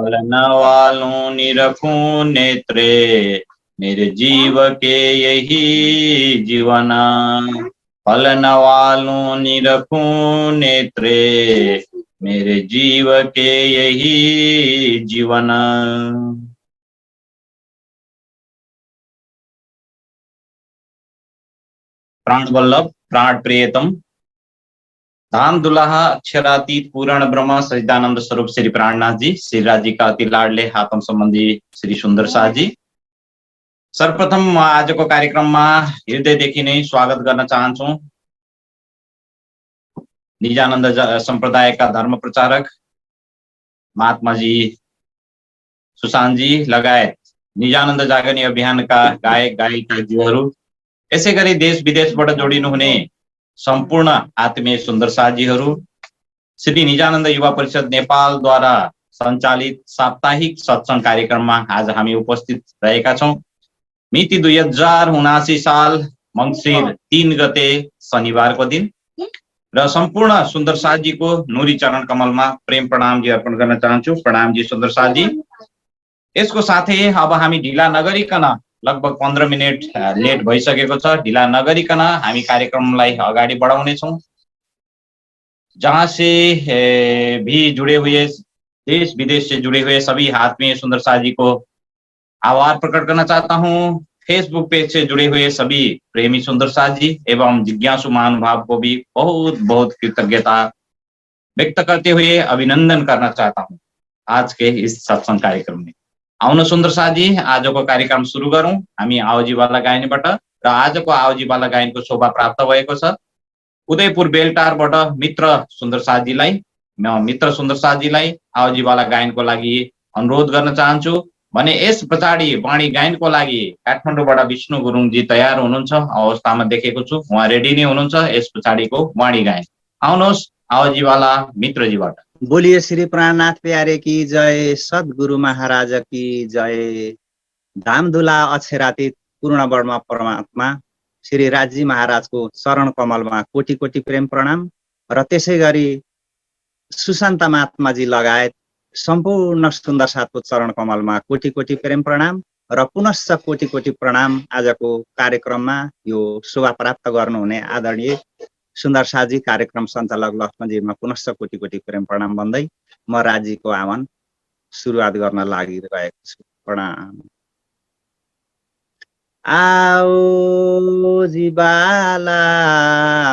फलन वालों निरखूं नेत्रे, मेरे जीव के यही जीवन। फलन वालों निरखूं नेत्रे, मेरे जीव के यही जीवन। प्राण वल्लभ प्राण प्रियतम धाम दुलाहा अक्षरातीत पूर्ण ब्रह्म सच्चिदानंद स्वरूप श्री प्राणनाथ जी, श्री राज जी का अति लाडले आत्म संबंधी श्री सुंदर शाह जी। सर्वप्रथम म आजको कार्यक्रममा हृदयदेखि नै स्वागत गर्न चाहन्छु। निजानन्द सम्प्रदायका धर्म प्रचारक महात्मा जी, सुशान्त जी लगायत निजानन्द जागरनी अभियानका गायक गायिकाजीहरू, यसै गरी देश विदेशबाट जोडिनुहुने सम्पूर्ण आत्मीय सुन्दर साथीहरू, श्री निजानन्द युवा परिषद नेपालद्वारा सञ्चालित साप्ताहिक सत्संग कार्यक्रममा आज हामी उपस्थित रहेका छौं। मिति 2079 साल मङ्सिर 3 गते शनिबारको दिन र सम्पूर्ण सुन्दर साथीको नुरी चरण कमलमा प्रेम प्रणाम जी अर्पण गर्न चाहन्छु। प्रणाम जी सुन्दर साथी। यसको साथै अब हामी ढिला नगरिकन, लगभग 15 मिनट लेट भइसकेको छ, ढिला नगरिकन हामी कार्यक्रमलाई अगाडि बढाउने छौं। जहां से भी जुड़े हुए, देश विदेश से जुड़े हुए सभी आत्मीय सुंदर साथी को आभार प्रकट करना चाहता हूं। फेसबुक पेज से जुड़े हुए सभी प्रेमी सुंदर साथी एवं जिज्ञासु महानुभाव को भी बहुत बहुत कृतज्ञता व्यक्त करते हुए अभिनंदन करना चाहता हूं आज के इस सत्संग कार्यक्रम में। आउनु सुन्दर साथी, आजको कार्यक्रम सुरु गरौं हामी आवजीवाला गायनबाट। र आजको आवजीवाला गायनको शोभा प्राप्त भएको छ उदयपुर बेलटारबाट मित्र सुन्दर साथीलाई। म मित्र सुन्दर साथीलाई आवजीवाला गायनको लागि अनुरोध गर्न चाहन्छु भने यस पछाडि वाणी गायनको लागि काठमाडौँबाट विष्णु गुरुङजी तयार हुनुहुन्छ, अवस्थामा देखेको छु, उहाँ रेडी नै हुनुहुन्छ यस पछाडिको वाणी गायन। आउनुहोस् आवजीवाला मित्रजीबाट। बोलिए श्री प्राणनाथ प्यारे की जय, सद्गुरु महाराज की जय। धामधुला अक्षरातीत पूर्ण वर्मा परमात्मा श्री राजी महाराजको चरण कमलमा कोटी कोटी प्रेम प्रणाम र त्यसै गरी सुशान्त महात्माजी लगायत सम्पूर्ण सुन्दर साथको चरण कमलमा कोटी कोटी प्रेम प्रणाम र पुनश्च कोटी कोटी प्रणाम। आजको कार्यक्रममा यो शोभा प्राप्त गर्नुहुने आदरणीय सुन्दर साथी कार्यक्रम सञ्चालक लक्ष्मणजीमा पुनश्च कोटी कोटी प्रेम प्रणाम भन्दै म राजीको आह्वान सुरुवात गर्न लागिरहेको छु। प्रणाम। आओ जीवाला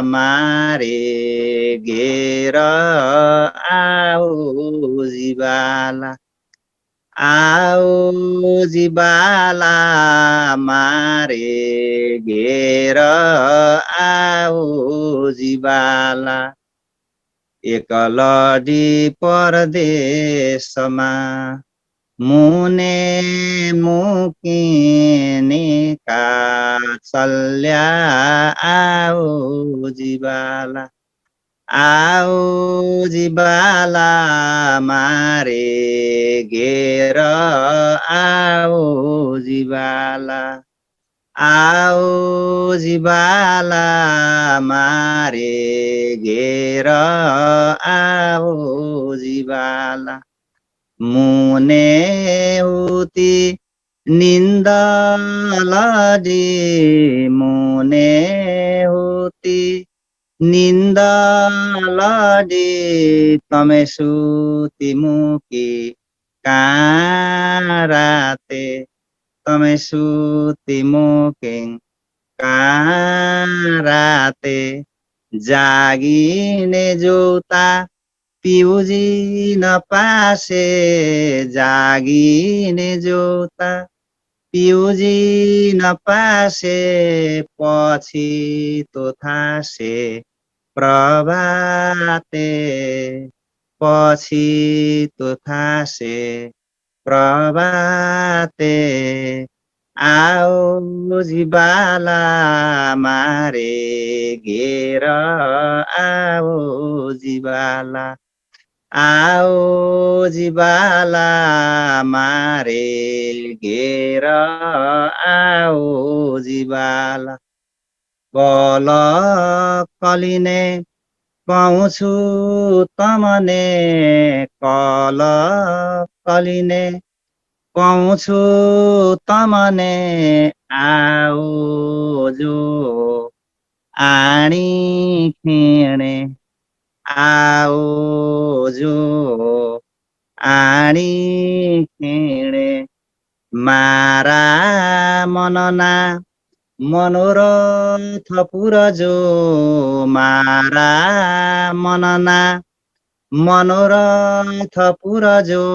मारे घेर, आओ जीवाला, आओ जीवाला मारे घेर, आओ जीवाला। एकलडी परदेशमा मुने मुकिने का चल्या, आओ जीवाला, आओ जीवाला मारे घेर, आओ जीवाला, आओ जीवाला मारे घेर, आओ जीवाला। मुने उती निन्दलडी, मुने उती निन्दलडी, तमे सुती मुकी काराते, तमे सुती मुकी काराते। जागिने जोता पिउजी नपासे, जागिने जोता पिउजी नपासे, पछि तो थासे प्रभाते, पछि तो थासे प्रभाते। आओ जीवाला मारे घेर, आओ जीवाला, आओ जीवाला मारे घेर, आओ जीवाला। कल कलिने पाउँछु तमने कल कलिने पाउँछु तमने आउजो आणी खिँडे आउजो आणी खिँडे मारा मनना मनोरथ पुरजो मारा मनना मनोरथ पुरजो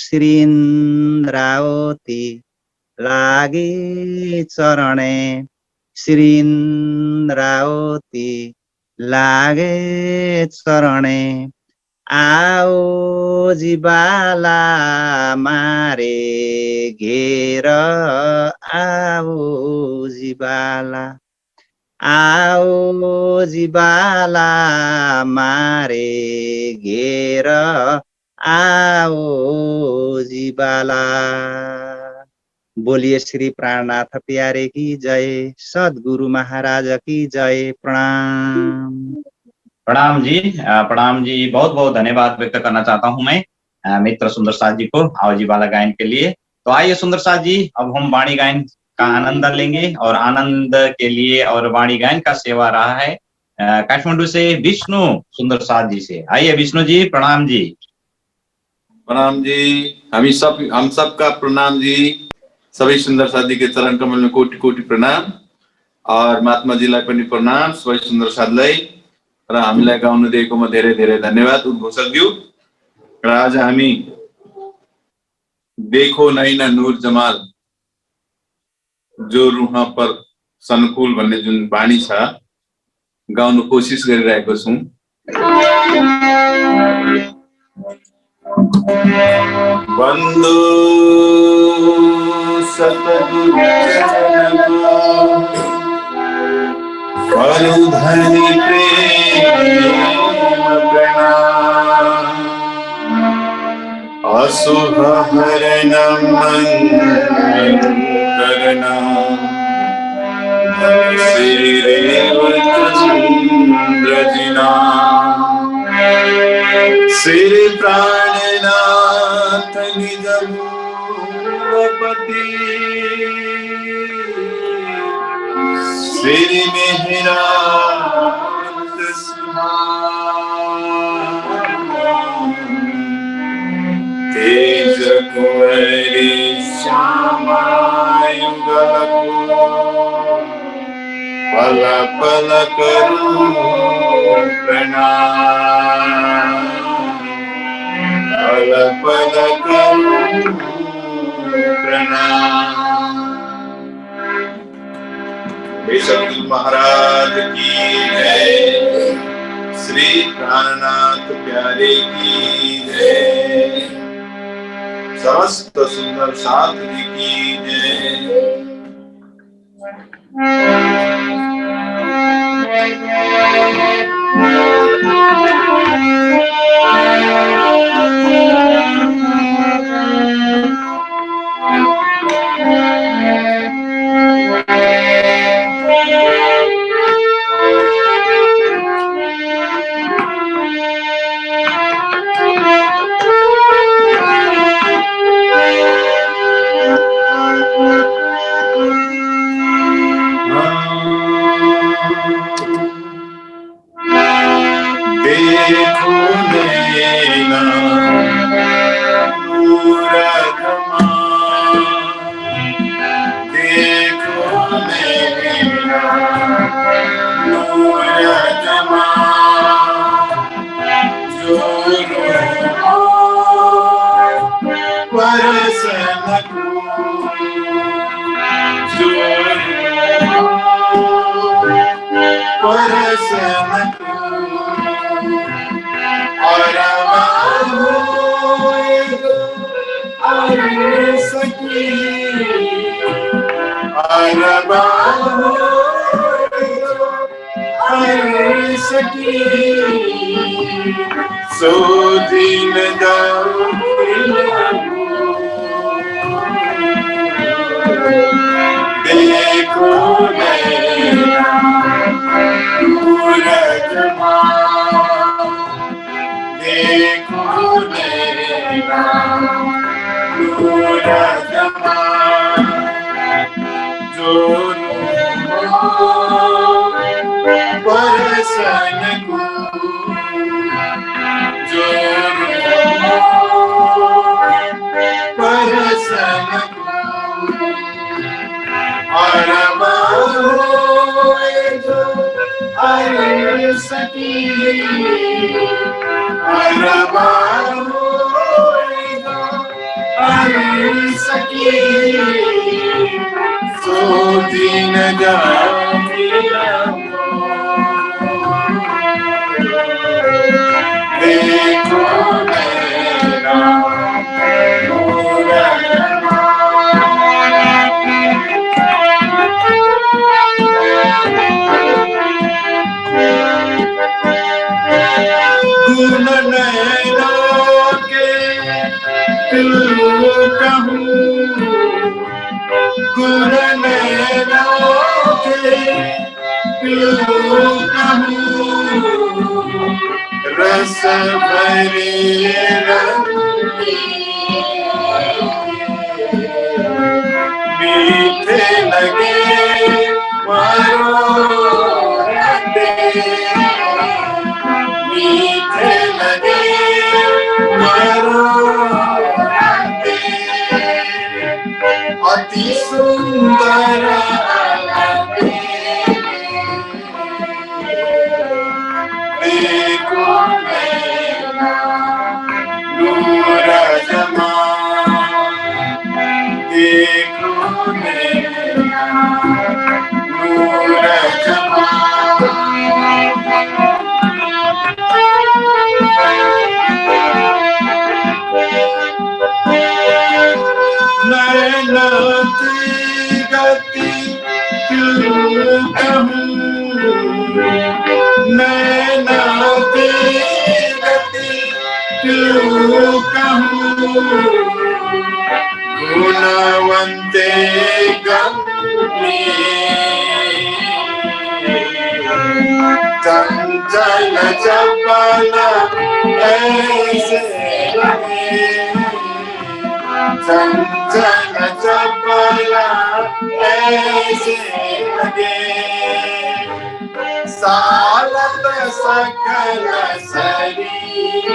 श्रीन्द्रावती लागि चरणे श्रीन्द्रावती लागे चरणे आओ जिबाला मारे घेर आओ जिबाला आओ जिबाला मारे घेर आओ जिबाला। बोलिए श्री प्राणनाथ प्यारे की जय, सद्गुरु महाराज की जय। प्रणाम। प्रणाम जी। प्रणाम जी। बहुत बहुत धन्यवाद व्यक्त करना चाहता हूं मैं मित्र सुंदर साथ जी को आओ जी बाला गायन के लिए। तो आइए सुंदर साथ जी, अब हम वाणी गायन का आनंद लेंगे और आनंद के लिए और वाणी गायन का सेवा रहा है काठमांडू से विष्णु सुंदर साथ जी से। आइए विष्णु जी, प्रणाम जी। प्रणाम जी। हम सब का प्रणाम जी। सबै सुंदर साथ जी के चरण कमल में कोटि कोटि प्रणाम और महात्मा जीलाई पनि प्रणाम, सबै सुंदर साथलाई र हामीलाई गाउन दिएकोमा धेरै धेरै धन्यवाद उद्घोषकज्यू। र आज हामी देखो नैना नूर जमाल जो रूह पर सनकुल भन्ने जुन वाणी छ गाउन कोसिस गरिरहेको छौं। बंदो सतगुरु करू धनि प्रेम प्रणाम, असुभ हरण मंगल करना, श्री रेवचंद्र जिना, श्री प्राणनाथ निज मूलपति, श्री मेहराज तेज कुंवरी श्यामा युगलको, पल पल करूं प्रणाम, पल पल करूं प्रणाम। सतगुरु महाराज की जय, श्री प्राणनाथ प्यारे की जय, समस्त सुंदर साथ जी की जय। देखो नैना नूर जमाल, देखो नैना नूर जमाल, जो परसन को, जो परसन को सकी सो दिन देखो नैना नूर जमाल, राजमा जोरो परसनको जोरो परसनको अरमा जो सकी अरमा सकी सो दिन देखो मेरा गुण नैनों के कहूँ गुण नैनों के कहूँ रस भरे मीठे लगे मारो मीठे लगे मारो अति सुंदर देखो मेरा नूर जमा देखो मेरा नूर जमा नैना की गति क्यों कहूँ नैना की गति क्यों कहूँ गुणवंते चंचल चपल ऐसे लगे चंचल चपल ऐसे लगे सालत सकल शरीर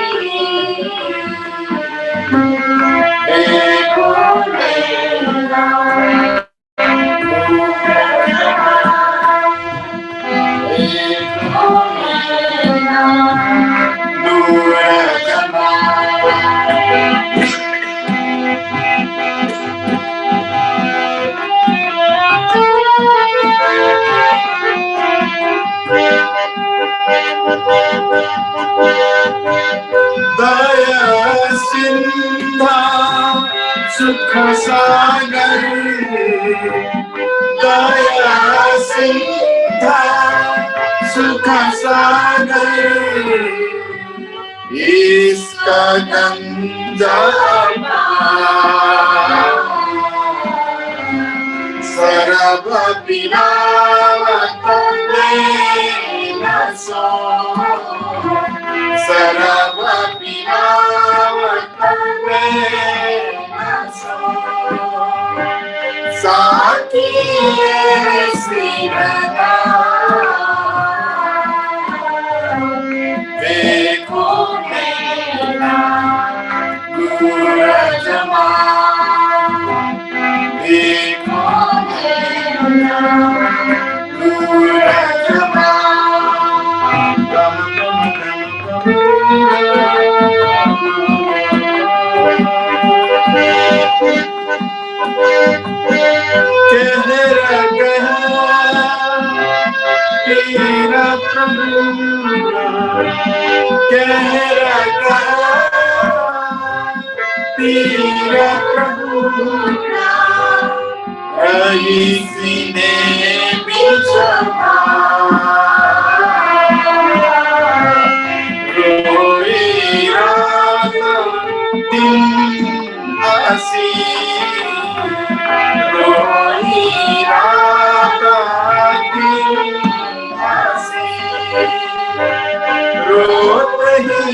देखो मेरा नूर जमा दया सिंधा सुख सागर दया सिंधा सुख सागर इसका गंगा सरब पिलावत लेना सो सरब पिलावत लेना सो साकी सिरना देखो मेरा नूर जमा देखो मेरा नूर जमा तेरा प्रभु तेरा प्रभु इसी ने बिछमा रोई रात दिन हसी रोई रात दिन हसी रोत ही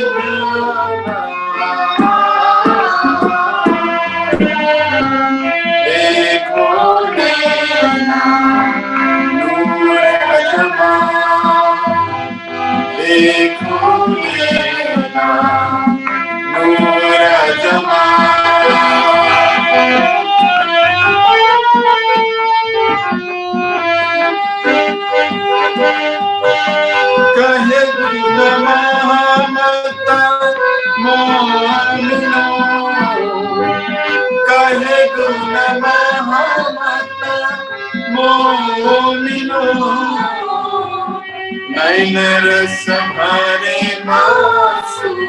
नैन रस भरे मासूम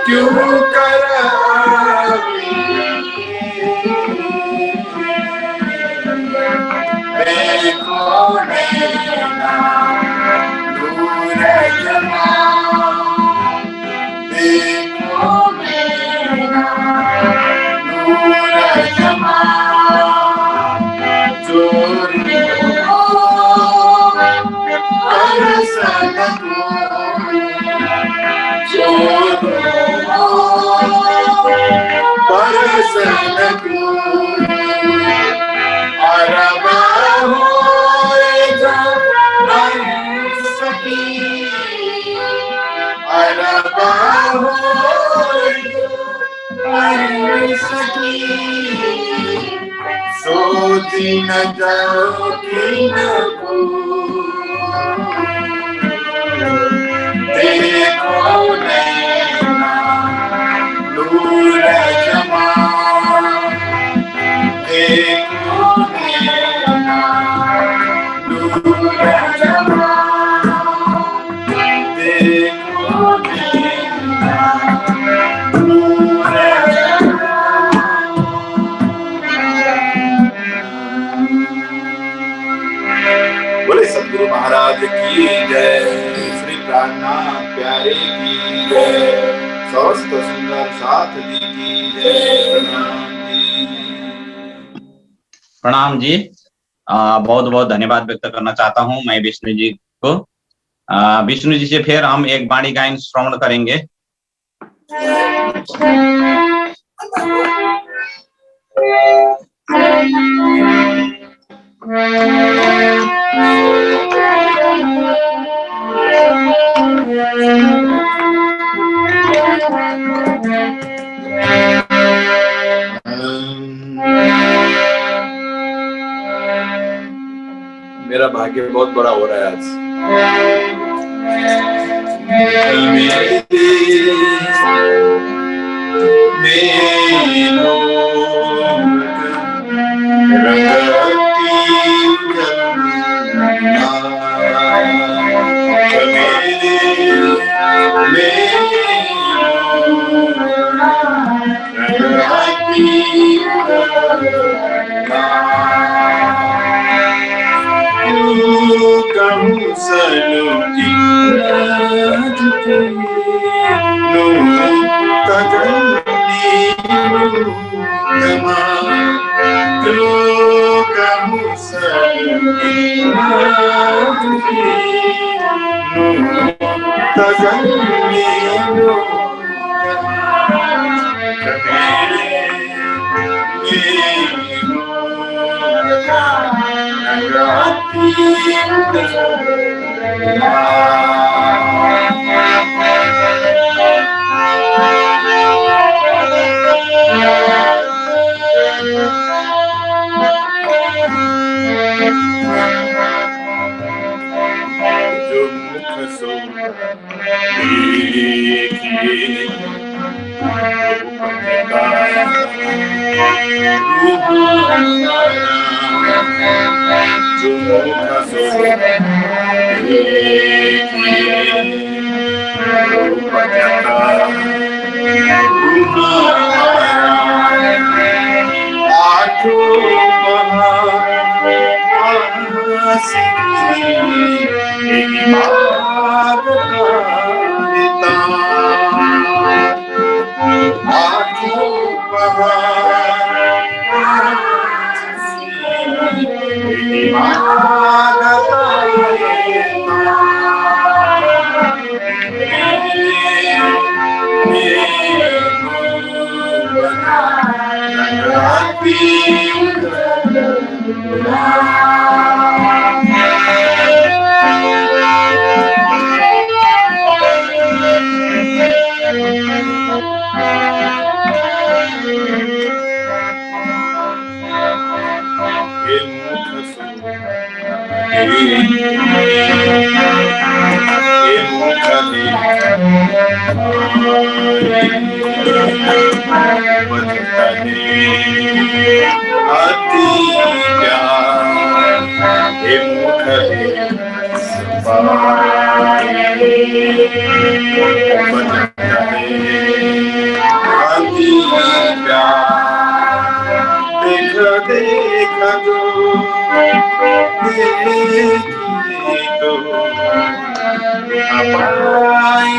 क्यों कर देखो नैना दूर जमा देखो नैना दूर जमा जोर परसन जोर परसन अरबा होए जा सकी अरबा होए सकी सोची न जाओ कि न देखो नैना दूर जमा देखो नैना दूर जमा देखो नैना दूर जमा। बोले सतगुरु महाराज की जय, श्री प्राणनाथ प्यारे की जय, स्वस्थ सुंदर साथ जी की जय। प्रणाम जी। बहुत बहुत धन्यवाद व्यक्त करना चाहता हूं मैं विष्णु जी को। विष्णु जी से फिर हम एक वाणी गायन श्रवण करेंगे। मेरा भाग्य बहुत बड़ा हो रहा है आज। देखा जो देखी तो पाई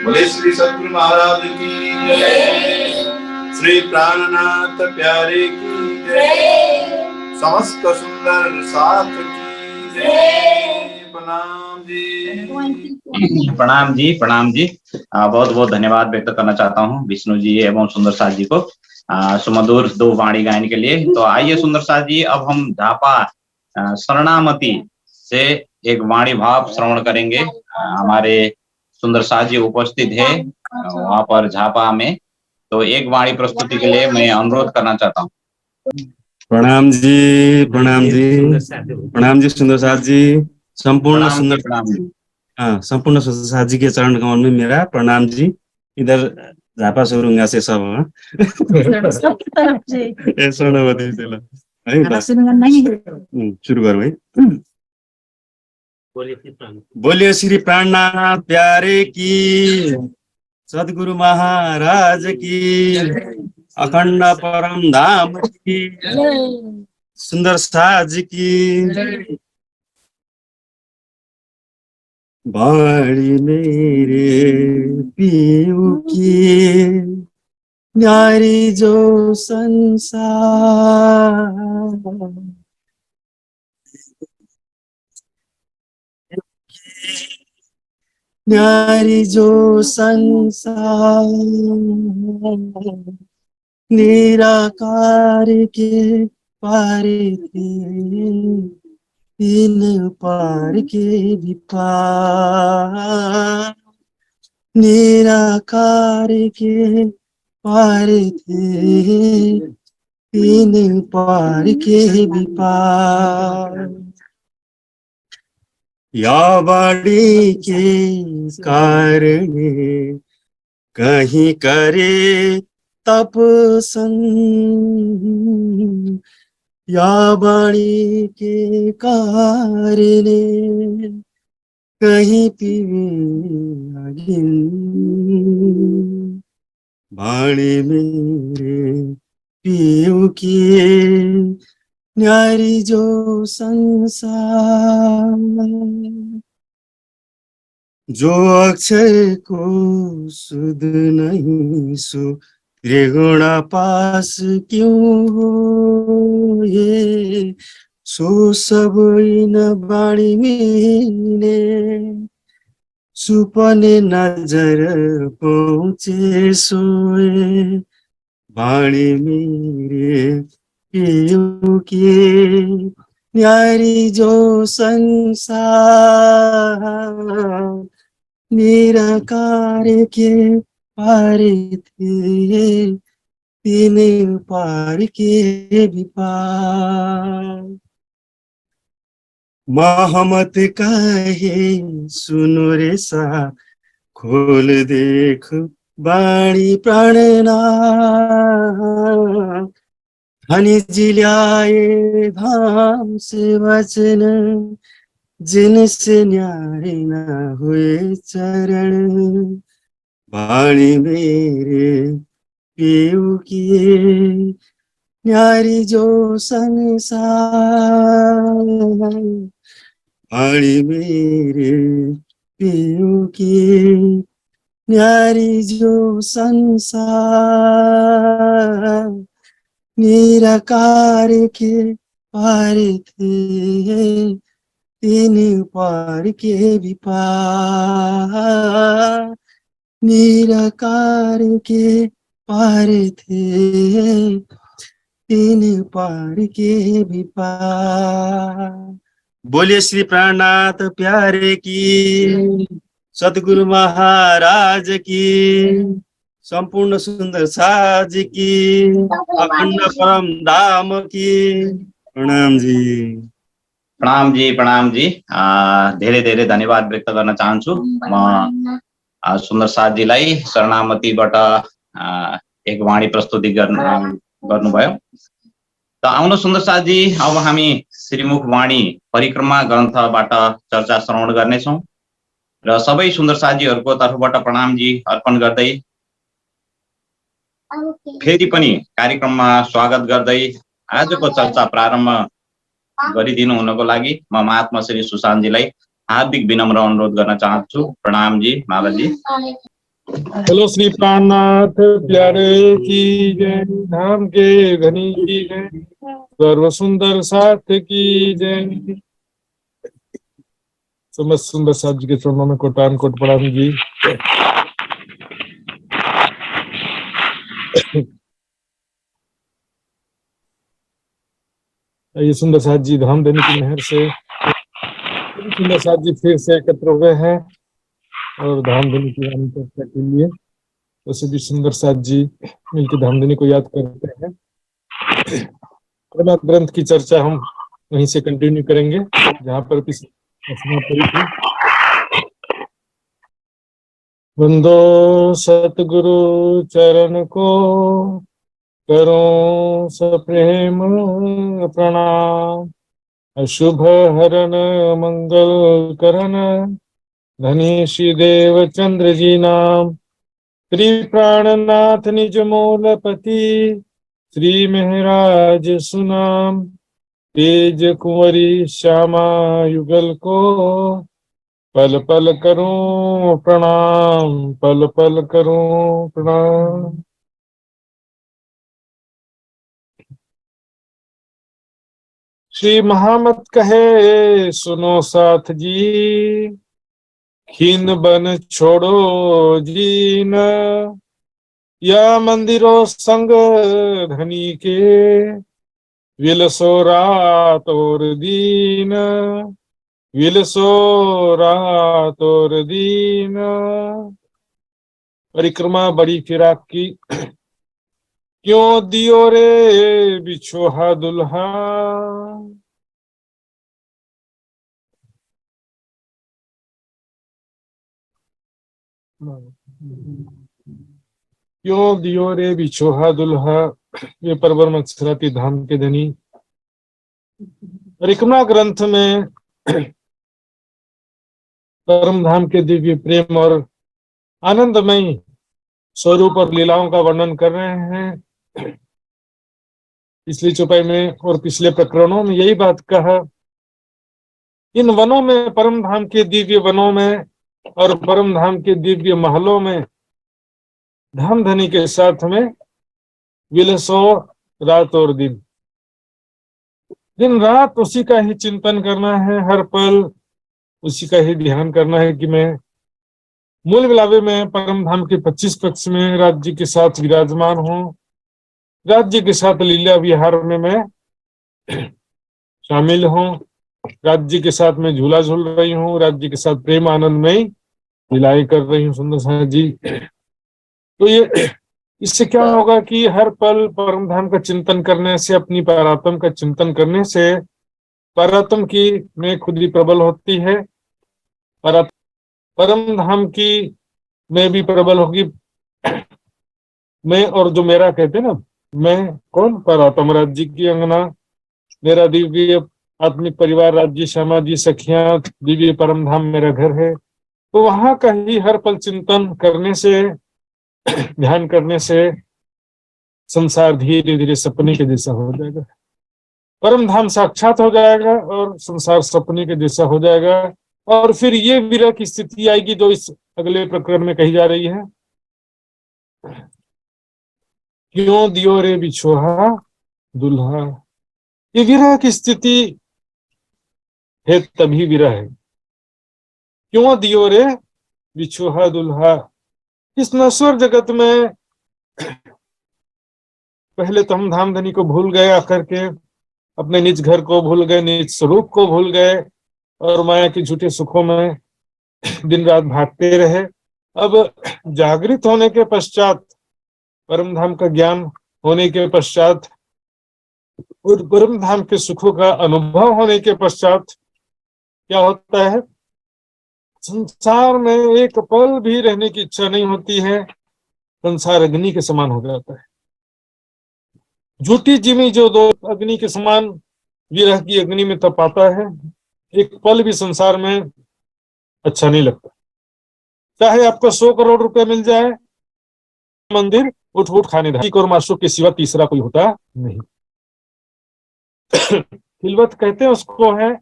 बोले श्री सतगुरु महाराज की जय, श्री प्राणनाथ प्यारे की जय, समस्त सुंदर साथ की जय। प्रणाम जी। प्रणाम जी, प्रणाम जी। बहुत बहुत धन्यवाद व्यक्त करना चाहता हूँ विष्णु जी एवं सुंदर साथ जी को सुमधुर दो वाणी गायन के लिए। तो आइए सुंदर साथ जी, अब हम झापा शरणामती से एक वाणी भाव श्रवण करेंगे। हमारे सुंदर साथ जी उपस्थित है वहां पर झापा में, तो एक वाणी प्रस्तुति के लिए मैं अनुरोध करना चाहता हूँ। प्रणाम जी, प्रणाम जी, प्रणाम जी सुंदर साथ जी, संपूर्ण प्रणाम जी, सुंदर, प्रणाम जी। हाँ संपूर्ण सुंदर साथ जी के चरण कमल में मेरा प्रणाम जी। इधर झापा सुरुंगा से सब हाँ? ए स्वर्णवती से ल है बस शुरू गरौँ है। बोलिए श्री प्राणनाथ प्यारे की, सद्गुरु महाराज की, अखंड परम धाम की, सुंदर साज की, बाड़ी मेरे पीऊ की, न्यारी जो संसार, न्यारी जो संसार, निराकार के पारे थे, इन पार के भी पार, निराकार के पार थे, इन पार के भी पार। या बाड़ी के कारण कहीं करे तप सन, या बाड़ी के कारण कहीं पीवे अगिन, बाणी मेरे पीऊ की, न्यारी जो संसार, जो अक्षर को सुध नहीं सो त्रिगुणा पास क्यों हो ये, सो सब इन बाणी मिले, सुपने नजर पहुँचे सोए, बाणी मेरे पीऊ की, न्यारी जो संसार, निराकार के पार थे, तीन पार के भी पार। मोहम्मद कहे सुनो रे सा, खोल देख बाणी प्राणनाथ, हनी जी ल्याए धाम से वचन, जिनसे न्यारे न हुए चरण, बाणी मेरे पीऊ की, न्यारी जो संसार, बाणी मेरे पीऊ की, न्यारी जो संसार, निराकार के पार थे, तीन पार के भी पार, निराकार के पार थे, तीन पार के भी पार। बोलिए श्री प्राणनाथ प्यारे की, सद्गुरु महाराज की, संपूर्ण सुंदर साज की, अखंड परम धाम की, प्रणाम जी। प्रणाम जी, प्रणाम जी। धेरै धेरै धन्यवाद व्यक्त गर्न चाहन्छु। म सुन्दर साथजीलाई शरणामतीबाट एक वाणी प्रस्तुति गर्नुभयो। त आउनु सुन्दर साथजी, अब हामी श्रीमुख वाणी परिक्रमा ग्रन्थबाट चर्चा श्रवण गर्नेछौँ र सबै सुन्दर साथजीहरूको तर्फबाट प्रणाम जी अर्पण गर्दै फेरि पनि कार्यक्रममा स्वागत गर्दै आजको चर्चा प्रारम्भ गरिदिनु हुनको लागि म महात्मा श्री सुशान्तजीलाई हार्दिक विनम्र अनुरोध गर्न चाहन्छु। प्रणाम जी महाराज जी। हेलो श्री प्राणनाथ प्यारे की जय, धाम के धनी की जय, सर्व सुंदर साथ की जय। समस्त सुंदर साथ जी के चरणों में कोटान कोट प्रणाम जी। ये सुंदर साथ जी धाम देने की मेहर से सुंदर साथ जी फिर से एकत्र हुए हैं और धाम देने की चर्चा के लिए। तो सभी सुंदर साथ जी मिलकर धामधनी को याद करते हैं। प्रभात ग्रंथ की चर्चा हम वहीं से कंटिन्यू करेंगे जहाँ पर समाप्त थी। वंदो सतगुरु चरण को, करो सप्रेम प्रणाम। अशुभ हरण मंगल करण, धनीश देव चंद्र जी नाम। श्री प्राणनाथ निज मूलपति, श्री महराज सुनाम। तेज कुंवरी श्यामा युगल को, पल पल करूं प्रणाम, पल पल करूं प्रणाम। श्री महामत कहे सुनो साथ जी, खीन बन छोड़ो जीन। या मंदिरों संग धनी के, विलसो रात और दीन, विलसो रात और दीन। परिक्रमा बड़ी फिराक की, क्यों दियो रे बिछोहा दुल्हा। क्यों दियो रे बिछोहा दुल्हा, ये परवर मत्सराती धाम के धनी। परिक्रमा ग्रंथ में परम धाम के दिव्य प्रेम और आनंदमयी स्वरूप और लीलाओं का वर्णन कर रहे हैं। पिछली चौपाई में और पिछले प्रकरणों में यही बात कहा, इन वनों में, परम धाम के दिव्य वनों में और परम धाम के दिव्य महलों में धाम धनी के साथ में विलसो रात और दिन। दिन रात उसी का ही चिंतन करना है, हर पल उसी का ही ध्यान करना है कि मैं मूल विलावे में परम धाम के 25 पक्ष में राज्य के साथ विराजमान हूँ, राज्य के साथ लीला विहार में मैं शामिल हूँ, राज्य के साथ में झूला झूल रही हूँ, राज्य के साथ प्रेम आनंद में लीलाएं कर रही हूँ। सुंदर साथ जी, तो ये इससे क्या होगा कि हर पल परम धाम का चिंतन करने से, अपनी परात्म का चिंतन करने से परात्म की मैं खुद ही प्रबल होती है, परम धाम की मैं भी प्रबल होगी। मैं और जो मेरा कहते ना, मैं कौन, परात्म राज्य की अंगना, मेरा दिव्य आत्मिक परिवार, राज्य श्यामा जी सखियां, दिव्य परम धाम मेरा घर है। तो वहां का ही हर पल चिंतन करने से, ध्यान करने से संसार धीरे धीरे सपने के जैसा हो जाएगा, परम धाम साक्षात हो जाएगा और संसार सपने के जैसा हो जाएगा। और फिर ये विरह की स्थिति आएगी जो इस अगले प्रकरण में कही जा रही है। क्यों दियो रे बिछोहा दुल्हा, ये विरह की स्थिति है, तभी विरह है। क्यों दियो रे बिछोहा दुल्हा, इस नश्वर जगत में पहले तो हम धाम धनी को भूल गए, आकर के अपने निज घर को भूल गए, निज स्वरूप को भूल गए और माया के झूठे सुखों में दिन रात भागते रहे। अब जागृत होने के पश्चात, परम धाम का ज्ञान होने के पश्चात और परम धाम के सुखों का अनुभव होने के पश्चात क्या होता है, संसार में एक पल भी रहने की इच्छा नहीं होती है, संसार अग्नि के समान हो जाता है। झूठी जिमी जो दो अग्नि के समान विरह की अग्नि में तपाता है, एक पल भी संसार में अच्छा नहीं लगता। चाहे आपको 100 करोड़ रुपए मिल जाए, मंदिर उठ उठ खाने और माशूक के सिवा तीसरा कोई होता नहीं। खिलवत कहते हैं उसको है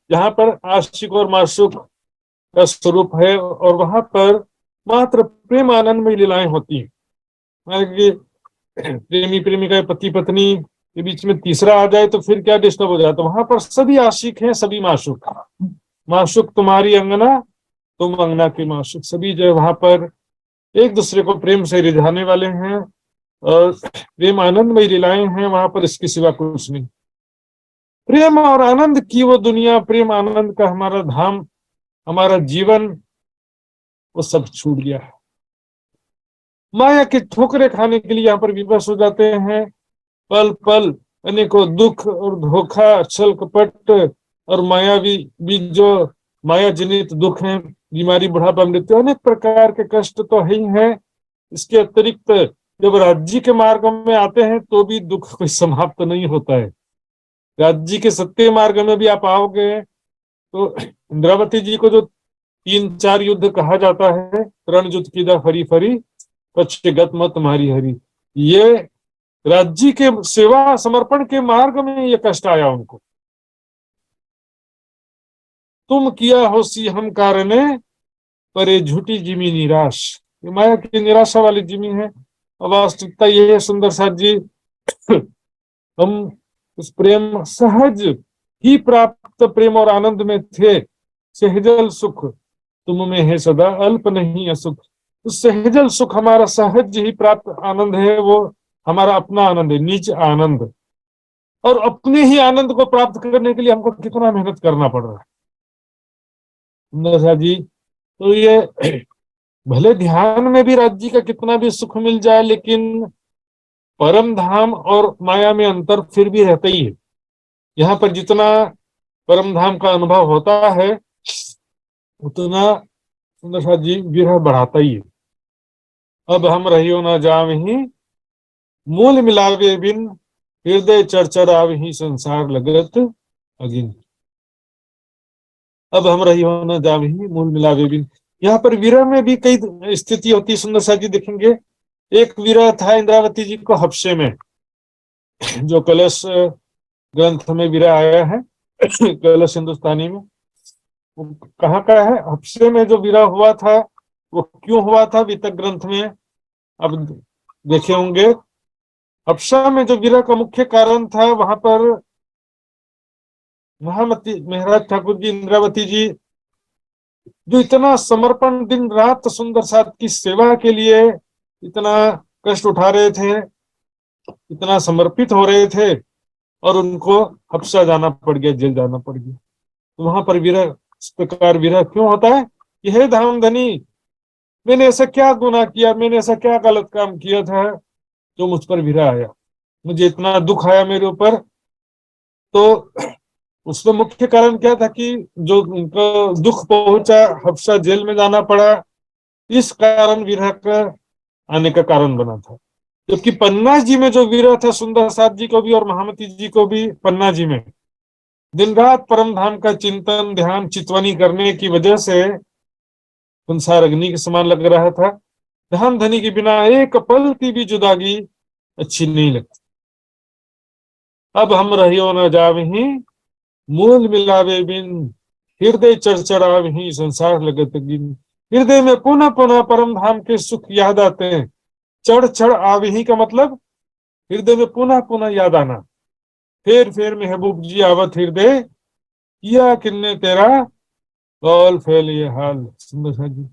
जहां पर आशिक और माशूक का स्वरूप है और वहां पर मात्र प्रेम आनंद में लीलाएं होती हैं। प्रेमी प्रेमिका, पति पत्नी के बीच में तीसरा आ जाए तो फिर क्या डिस्टर्ब हो जाता है। वहां पर सभी आशिक हैं, सभी माशूक, माशूक तुम्हारी अंगना, तुम अंगना के माशूक, सभी जो है वहां पर एक दूसरे को प्रेम से रिझाने वाले हैं और प्रेम आनंद में लीलाएं हैं, वहां पर इसके सिवा कुछ नहीं। प्रेम और आनंद की वो दुनिया, प्रेम आनंद का हमारा धाम, हमारा जीवन, वो सब छूट गया है। माया के ठोकरे खाने के लिए यहाँ पर विवश हो जाते हैं। पल पल अनेकों दुख और धोखा, छल कपट और मायावी भी जो माया जनित दुख हैं, बीमारी, बुढ़ापा, मृत्यु, अनेक प्रकार के कष्ट तो है ही हैं। इसके अतिरिक्त जब राज्य के मार्ग में आते हैं तो भी दुख कोई समाप्त नहीं होता है। राज्य के सत्य मार्ग में भी आप आओगे तो इंद्रावती जी को जो 3-4 युद्ध कहा जाता है, रण युद्ध कीदा फरी फरी, पक्षगत मत मारी हरी, ये राज्य के सेवा समर्पण के मार्ग में ये कष्ट आया उनको। तुम किया हो सी हम कारणे, पर ये झूठी जिमी निराश, ये माया की निराशा वाली जिमी है। वास्तविकता ये है सुंदर साथ जी, हम उस प्रेम सहज ही प्राप्त प्रेम और आनंद में थे। सहजल सुख तुम में है सदा, अल्प नहीं असुख। उस सहजल सुख हमारा सहज ही प्राप्त आनंद है, वो हमारा अपना आनंद है, निज आनंद। और अपने ही आनंद को प्राप्त करने के लिए हमको कितना मेहनत करना पड़ रहा है नशा जी। तो ये भले ध्यान में भी राज्य का कितना भी सुख मिल जाए, लेकिन परम धाम और माया में अंतर फिर भी रहता ही है। यहाँ पर जितना परम धाम का अनुभव होता है उतना सुंदर साथ जी विरह बढ़ाता ही है। अब हम रहियो न जावहीं, मूल मिलावे बिन, हृदय चरचरावहीं, संसार लगत अगिन। अब हम रहियो न जावहीं, मूल मिलावे बिन। यहाँ पर विरह में भी कई स्थिति होती है सुंदर साथ जी, देखेंगे। एक विरह था इंद्रावती जी को हफ्से में, जो कलश ग्रंथ में विरह आया है, कलश हिंदुस्तानी में। वो कहाँ का है? हफ्से में जो विरह हुआ था वो क्यों हुआ था? वितक ग्रंथ में अब देखे होंगे। हफ्सा में जो विरह का मुख्य कारण था, वहां पर महामती मेहराज ठाकुर जी, इंद्रावती जी जो इतना समर्पण दिन रात सुंदर साथ की सेवा के लिए इतना कष्ट उठा रहे थे, इतना समर्पित हो रहे थे, और उनको हफ्सा जाना पड़ गया, जेल जाना पड़ गया। तो वहां पर विरह, इस प्रकार विरह क्यों होता है कि हे धामधनी, मैंने ऐसा क्या गुनाह किया, मैंने ऐसा क्या गलत काम किया था जो मुझ पर विरह आया, मुझे इतना दुख आया मेरे ऊपर। तो उसमें मुख्य कारण क्या था कि जो उनको दुख पहुंचा, हफ्सा जेल में जाना पड़ा, इस कारण विरह का आने का कारण बना था। जबकि पन्ना जी में जो विरह था सुंदर साथ जी को भी और महामती जी को भी, पन्ना जी में दिन रात परम धाम का चिंतन, ध्यान, चितवनी करने की वजह से संसार अग्नि के समान लग रहा था। धाम धनी के बिना एक पल की भी जुदागी अच्छी नहीं लगती। अब हम रहियो न जावहीं, मूल मिलावे बिन, हृदय चरचरावहीं, संसार लगत गिन। हृदय में पुनः पुनः परम धाम के सुख याद आते हैं। चढ़ चढ़ आवही का मतलब हृदय में पुनः पुनः याद आना। फेर महबूब जी आवत हृदय, किया किन्ने तेरा, कौल फैल ये हाल। सुंदर सा जी,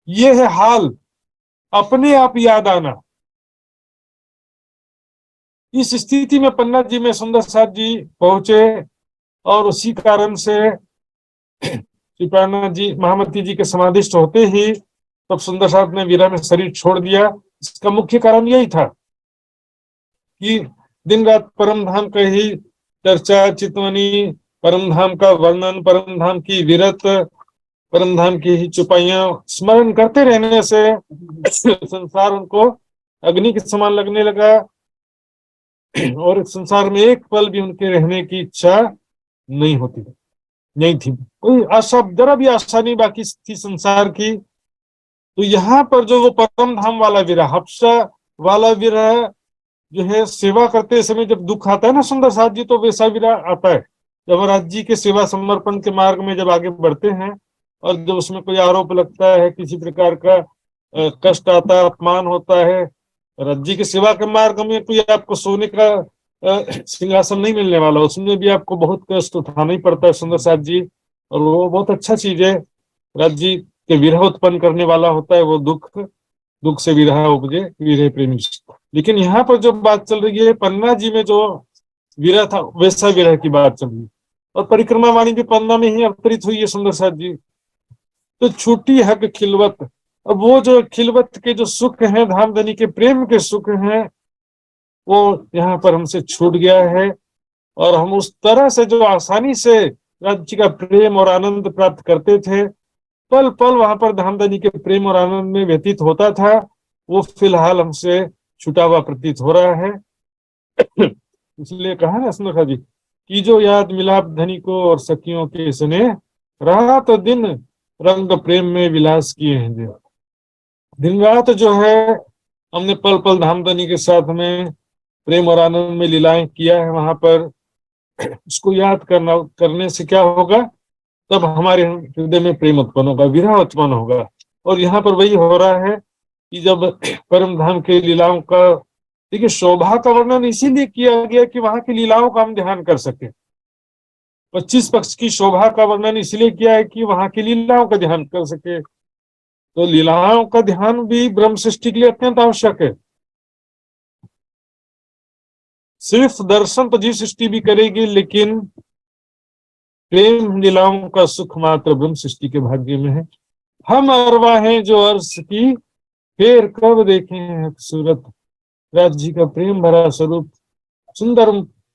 ये है हाल, अपने आप याद आना। इस स्थिति में पन्ना जी में सुंदर साथ जी पहुंचे, और उसी कारण से पन्ना जी महामती जी के समाधिष्ट होते ही तब सुंदर साथ ने विरह में शरीर छोड़ दिया। इसका मुख्य कारण यही था कि दिन रात परम धाम का ही चर्चा, चितवनी, परम धाम का वर्णन, परम धाम की विरत, परम धाम की ही चुपाइयां स्मरण करते रहने से संसार उनको अग्नि के समान लगने लगा, और संसार में एक पल भी उनके रहने की इच्छा नहीं होती, नहीं थी। कोई आशा, जरा भी आशा नहीं बाकी थी संसार की। तो यहाँ पर जो वो परम धाम वाला विरह, हफ्सा वाला विरह जो है, सेवा करते समय जब दुख आता है ना सुंदर साथ जी, तो वैसा विरह आता है जब महाराज जी के सेवा समर्पण के मार्ग में जब आगे बढ़ते हैं, और जब उसमें कोई आरोप लगता है, किसी प्रकार का कष्ट आता है, अपमान होता है। राज्य की सेवा के मार्ग में कोई आपको सोने का सिंहासन नहीं मिलने वाला, उसमें भी आपको बहुत कष्ट उठाना ही पड़ता है सुंदर साथ जी। और वो बहुत अच्छा चीज है, राज्य के विरह उत्पन्न करने वाला होता है वो दुख, दुख से विरह उपजे विरह प्रेमी। लेकिन यहाँ पर जो बात चल रही है, पन्ना जी में जो विरह था वैसा विरह की बात चल रही है, और परिक्रमा वाणी भी पन्ना में ही अवतरित हुई है सुंदर साथ जी। तो छूटी हक खिलवत, अब वो जो खिलवत के जो सुख हैं, धामधनी के प्रेम के सुख हैं, वो यहाँ पर हमसे छूट गया है। और हम उस तरह से जो आसानी से राज्य का प्रेम और आनंद प्राप्त करते थे, पल पल वहां पर धामधनी के प्रेम और आनंद में व्यतीत होता था, वो फिलहाल हमसे छूटा हुआ प्रतीत हो रहा है। इसलिए कहा ना सुनखा जी कि जो याद मिलाप धनी को और सखियों के स्नेह, रात दिन रंग प्रेम में विलास किए हैं जो। दिन रात जो है हमने पल पल धामधनी के साथ में प्रेम और आनंद में लीलाएं किया है। वहां पर उसको याद करने से क्या होगा, तब हमारे हृदय में प्रेम उत्पन्न होगा, विरह उत्पन्न होगा। और यहाँ पर वही हो रहा है कि जब परम धाम के लीलाओं का, देखिए शोभा का वर्णन इसीलिए किया गया कि वहां की लीलाओं का हम ध्यान कर सके। 25 पक्ष की शोभा का वर्णन इसलिए किया है कि वहां की लीलाओं का ध्यान कर सके। तो लीलाओं का ध्यान भी ब्रह्म सृष्टि के लिए अत्यंत आवश्यक है। सिर्फ दर्शन तो जीव सृष्टि भी करेगी, लेकिन प्रेम लीलाओं का सुख मात्र ब्रह्म सृष्टि के भाग्य में है। हम अरवाहें जो अर्श की, फिर कब देखें हैं सूरत, राज्य का प्रेम भरा स्वरूप, सुंदर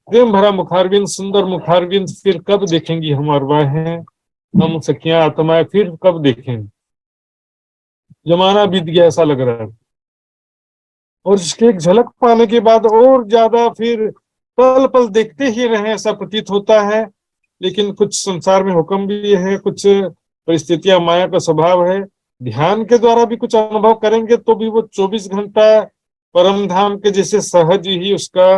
प्रेम भरा मुखारविंद, सुंदर मुखारविंद, फिर कब देखेंगी हम अरवाहें, हम सखियां आत्माएं फिर कब देखेंगे। जमाना बीत गया ऐसा लग रहा है। और इसके एक झलक पाने के बाद और ज्यादा फिर पल पल देखते ही रहे ऐसा प्रतीत होता है। लेकिन कुछ संसार में हुक्म भी है, कुछ परिस्थितियां माया का स्वभाव है। ध्यान के द्वारा भी कुछ अनुभव करेंगे तो भी वो 24 घंटा परम धाम के जैसे सहज ही उसका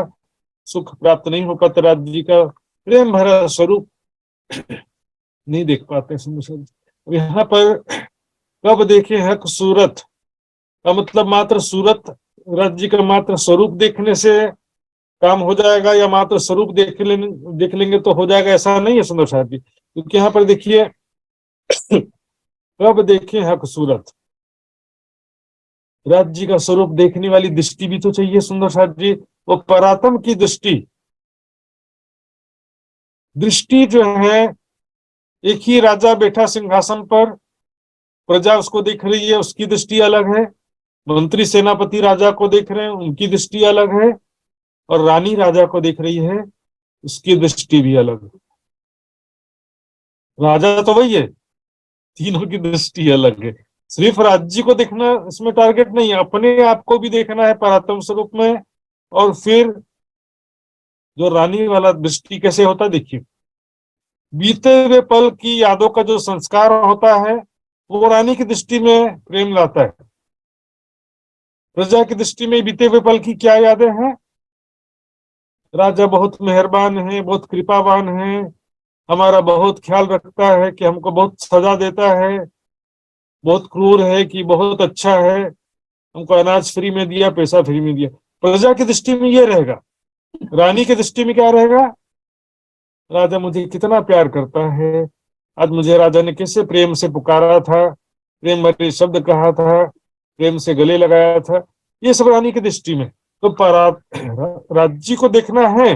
सुख प्राप्त नहीं हो पाता। राज्य जी का प्रेम भरा स्वरूप नहीं देख पाते। यहाँ पर कब देखे हक सूरत का मतलब मात्र सूरत राज्य का मात्र स्वरूप देखने से काम हो जाएगा, या मात्र स्वरूप देख लेंगे तो हो जाएगा, ऐसा नहीं है सुंदर साहब जी। क्योंकि यहाँ पर देखिए कब देखें हक सूरत, राज्य का स्वरूप देखने वाली दृष्टि भी तो चाहिए सुंदर साहब जी। वो परात्म की दृष्टि जो है, एक ही राजा बैठा सिंहासन पर, प्रजा उसको देख रही है, उसकी दृष्टि अलग है। मंत्री सेनापति राजा को देख रहे हैं, उनकी दृष्टि अलग है। और रानी राजा को देख रही है, उसकी दृष्टि भी अलग है। राजा तो वही है, तीनों की दृष्टि अलग है। सिर्फ राज्य को देखना इसमें टारगेट नहीं है, अपने आप को भी देखना है परात्म स्वरूप में। और फिर जो रानी वाला दृष्टि कैसे होता है, देखिए बीते हुए पल की यादों का जो संस्कार होता है, वो रानी की दृष्टि में प्रेम लाता है। प्रजा की दृष्टि में बीते हुए पल की क्या यादें हैं, राजा बहुत मेहरबान है, बहुत कृपावान है, हमारा बहुत ख्याल रखता है, कि हमको बहुत सजा देता है, बहुत क्रूर है कि बहुत अच्छा है, हमको अनाज फ्री में दिया, पैसा फ्री में दिया। प्रजा की दृष्टि में ये रहेगा। रानी की दृष्टि में क्या रहेगा, राजा मुझे कितना प्यार करता है, आज मुझे राजा ने कैसे प्रेम से पुकारा था, प्रेम भरे शब्द कहा था, प्रेम से गले लगाया था, ये सब रानी की दृष्टि में। तो राज्य को देखना है,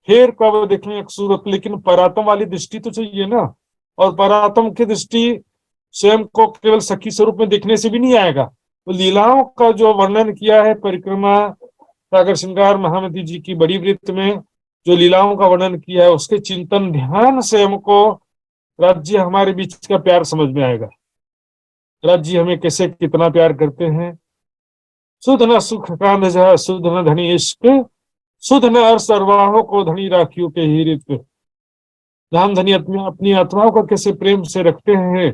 फिर कब देखें एक सूरत, लेकिन परात्म वाली दृष्टि तो चाहिए ना। और परात्म की दृष्टि स्वयं को केवल सखी स्वरूप में देखने से भी नहीं आएगा। तो लीलाओं का जो वर्णन किया है परिक्रमा सागर श्रृंगार महामती जी की बड़ी वृत्त में, जो लीलाओं का वर्णन किया है, उसके चिंतन ध्यान से हमको राज्य हमारे बीच का प्यार समझ में आएगा। राज्य हमें कैसे कितना प्यार करते हैं। सुध न सुख कांध जा, सुध न धनी इश्क, सुध न अर्श अरवाहों को धनी राखियों के ही रित। धाम धनी अपनी आत्माओं को कैसे प्रेम से रखते हैं,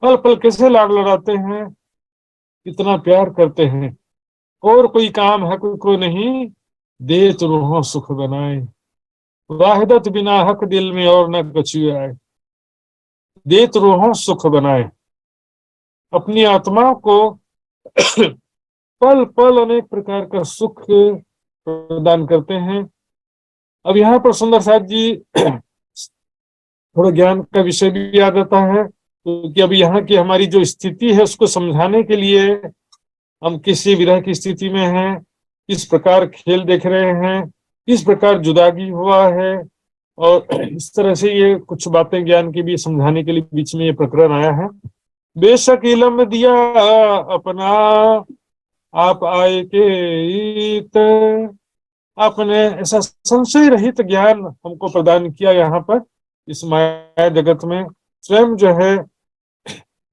पल पल कैसे लाड लड़ाते हैं, कितना प्यार करते हैं। और कोई काम है कोई नहीं, दे तो रूहों सुख बनाए, वाहिदत बिना हक दिल में और न कछु आए। दे तो रूहों सुख बनाए, अपनी आत्मा को पल पल अनेक प्रकार का सुख प्रदान करते हैं। अब यहाँ पर सुंदर साहब जी थोड़ा ज्ञान का विषय भी याद आता है, क्योंकि अभी यहाँ की हमारी जो स्थिति है उसको समझाने के लिए हम किसी विरह की स्थिति में हैं, किस प्रकार खेल देख रहे हैं, किस प्रकार जुदागी हुआ है, और इस तरह से ये कुछ बातें ज्ञान की भी समझाने के लिए बीच में ये प्रकरण आया है। बेशक इलम दिया अपना, आप आए के ईत। आपने ऐसा संशय रहित ज्ञान हमको प्रदान किया यहाँ पर इस माया जगत में। स्वयं जो है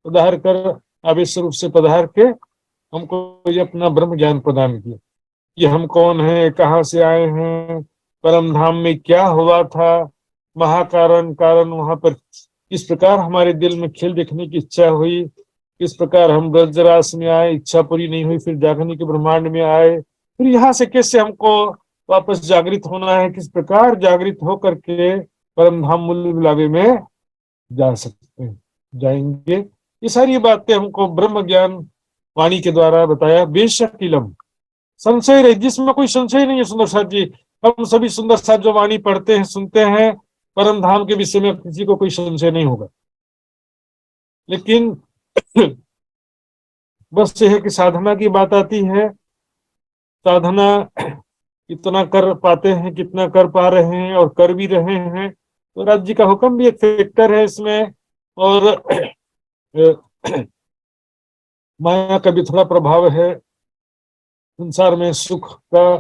पधार कर, आवेश रूप से पधार के हमको ये अपना ब्रह्म ज्ञान प्रदान किया कि हम कौन हैं, कहाँ से आए हैं, परम धाम में क्या हुआ था, महाकारण कारण वहां पर किस प्रकार हमारे दिल में खेल देखने की इच्छा हुई, किस प्रकार हम ब्रजरास में आए, इच्छा पूरी नहीं हुई, फिर जागने के ब्रह्मांड में आए, फिर यहाँ से कैसे हमको वापस जागृत होना है, किस प्रकार जागृत होकर के परम धाम मूल गुलाबे में जा सकते हैं, जाएंगे। ये सारी बातें हमको ब्रह्म ज्ञान वाणी के द्वारा बताया। बेशक इलम, संशय रहे, जिसमें कोई संशय नहीं है सुंदर साथ जी। हम सभी सुंदर साथ जो वाणी पढ़ते हैं, सुनते हैं, परम धाम के विषय में किसी को कोई संशय नहीं होगा। लेकिन बस यह है कि साधना की बात आती है, साधना कितना कर पाते हैं, कितना कर पा रहे हैं और कर भी रहे हैं, तो राज्य का हुक्म भी एक फैक्टर है इसमें। और माया का भी थोड़ा प्रभाव है। संसार में सुख का